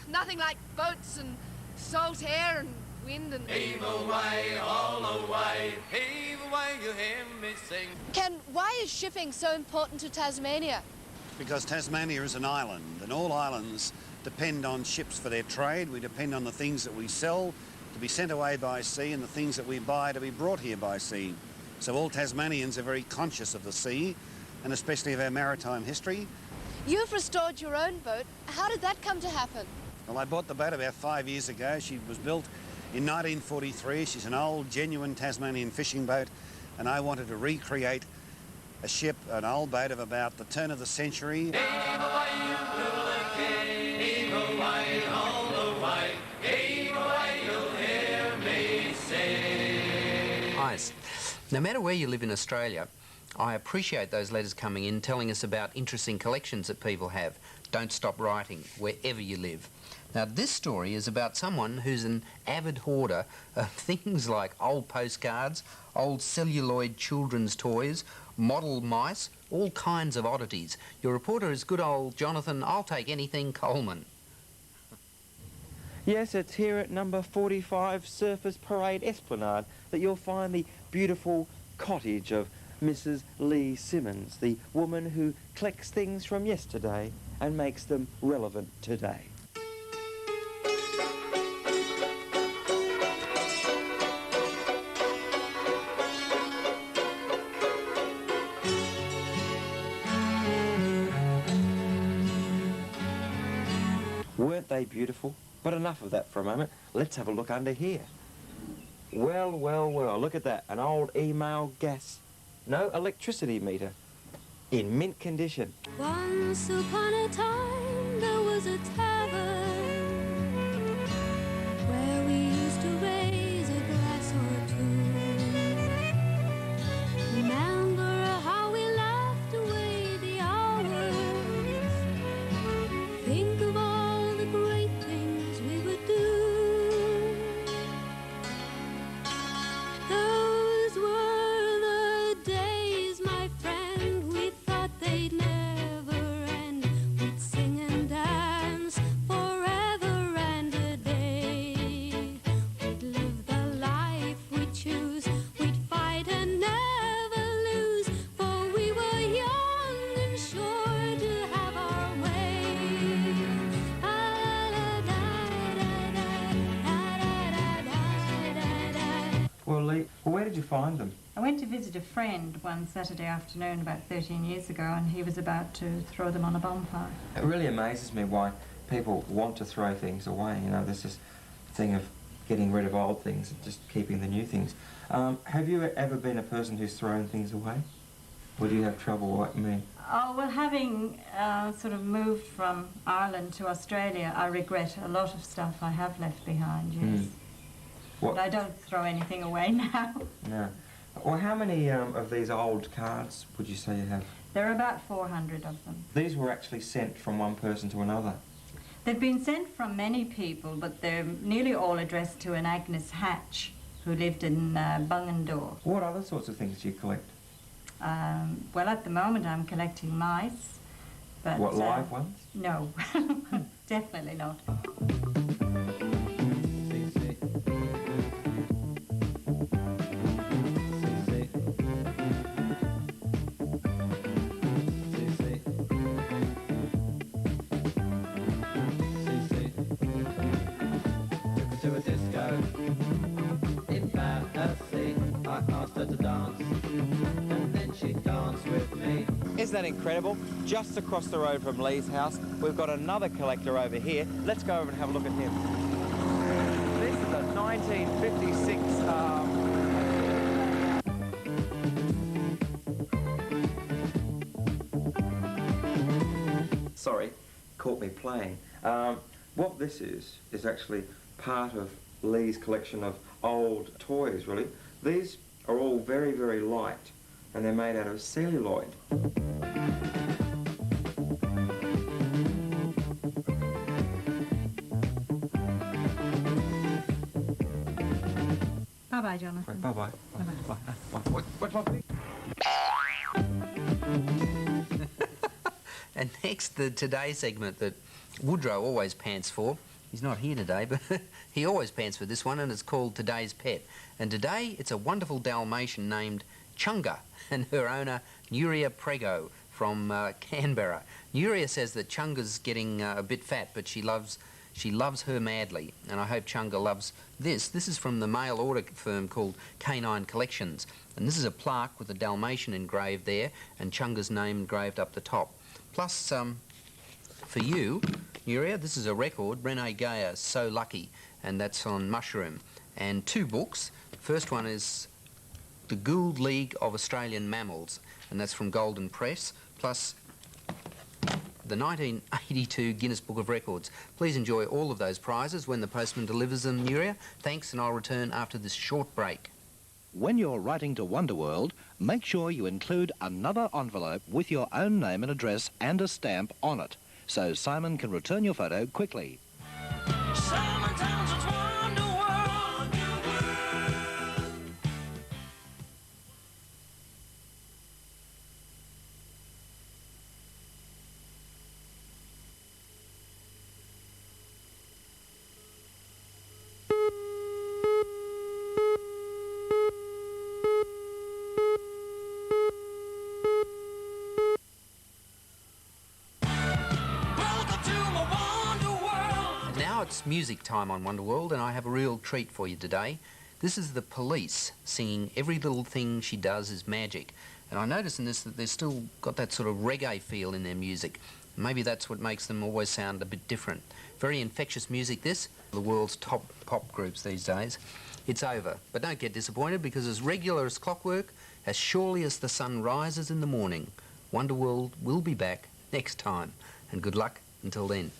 Nothing like boats and salt air and wind and... Heave away, all away, heave away, you hear me sing. Ken, why is shipping so important to Tasmania? Because Tasmania is an island, and all islands depend on ships for their trade. We depend on the things that we sell to be sent away by sea and the things that we buy to be brought here by sea. So all Tasmanians are very conscious of the sea, and especially of our maritime history. You've restored your own boat. How did that come to happen? Well, I bought the boat about 5 years ago. She was built in 1943. She's an old, genuine Tasmanian fishing boat, and I wanted to recreate a ship, an old boat of about the turn of the century. Heave away, you hurricane, heave away, all away, heave away, you'll hear me sing. Nice. No matter where you live in Australia, I appreciate those letters coming in telling us about interesting collections that people have. Don't stop writing, wherever you live. Now, this story is about someone who's an avid hoarder of things like old postcards, old celluloid children's toys, model mice, all kinds of oddities. Your reporter is good old Jonathan, I'll take anything, Coleman. Yes, it's here at number 45 Surfers Parade Esplanade that you'll find the beautiful cottage of Mrs. Lee Simmons, the woman who collects things from yesterday and makes them relevant today. Weren't they beautiful? But enough of that for a moment. Let's have a look under here. Well, well, well, look at that. An old email gas, no electricity meter, in mint condition. Once upon a time there was a tavern where we used to raise a glass or two. Remember how we laughed away the hours. Think of all the great things we would do. Those were the days, my friend, we thought they'd never end. We'd sing and dance forever and a day. We'd live the life we choose. We'd fight and never lose, for we were young and sure to have our way. Well, Lee, where did you find them? I went to visit a friend one Saturday afternoon about 13 years ago, and he was about to throw them on a bonfire. It really amazes me why people want to throw things away. You know, there's this thing of getting rid of old things and just keeping the new things. Have you ever been a person who's thrown things away? Or do you have trouble? What you mean? Oh, well, having sort of moved from Ireland to Australia, I regret a lot of stuff I have left behind, yes. What? But I don't throw anything away now. No. Well, how many of these old cards would you say you have? There are about 400 of them. These were actually sent from one person to another. They've been sent from many people, but they're nearly all addressed to an Agnes Hatch, who lived in Bungendore. What other sorts of things do you collect? Well, at the moment I'm collecting mice. But, What, live ones? No, definitely not. To a disco in Fahey. I asked her to dance, and then she danced with me. Is that incredible? Just across the road from Lee's house, we've got another collector over here. Let's go over and have a look at him. This is a 1956... Sorry, caught me playing. What this is actually part of Lee's collection of old toys, really. These are all very, very light, and they're made out of celluloid. Bye-bye, Jonathan. Bye-bye. Bye-bye. And next, the Today segment that Woodrow always pants for. He's not here today, but he always pants for this one, and it's called Today's Pet. And today, it's a wonderful Dalmatian named Chunga, and her owner, Nuria Prego, from Canberra. Nuria says that Chunga's getting a bit fat, but she loves her madly, and I hope Chunga loves this. This is from the mail order firm called Canine Collections, and this is a plaque with a Dalmatian engraved there, and Chunga's name engraved up the top. Plus, for you, Nuria, this is a record, Renee Gayer's So Lucky, and that's on Mushroom. And 2 books. The first one is The Gould League of Australian Mammals, and that's from Golden Press, plus the 1982 Guinness Book of Records. Please enjoy all of those prizes when the postman delivers them, Nuria. Thanks, and I'll return after this short break. When you're writing to Wonderworld, make sure you include another envelope with your own name and address and a stamp on it, so Simon can return your photo quickly. Simon Townsend's Wonderworld. It's music time on Wonderworld, and I have a real treat for you today. This is the Police singing Every Little Thing She Does Is Magic. And I notice in this that they've still got that sort of reggae feel in their music. Maybe that's what makes them always sound a bit different. Very infectious music, this. The world's top pop groups these days. It's over, but don't get disappointed, because as regular as clockwork, as surely as the sun rises in the morning, Wonderworld will be back next time. And good luck until then.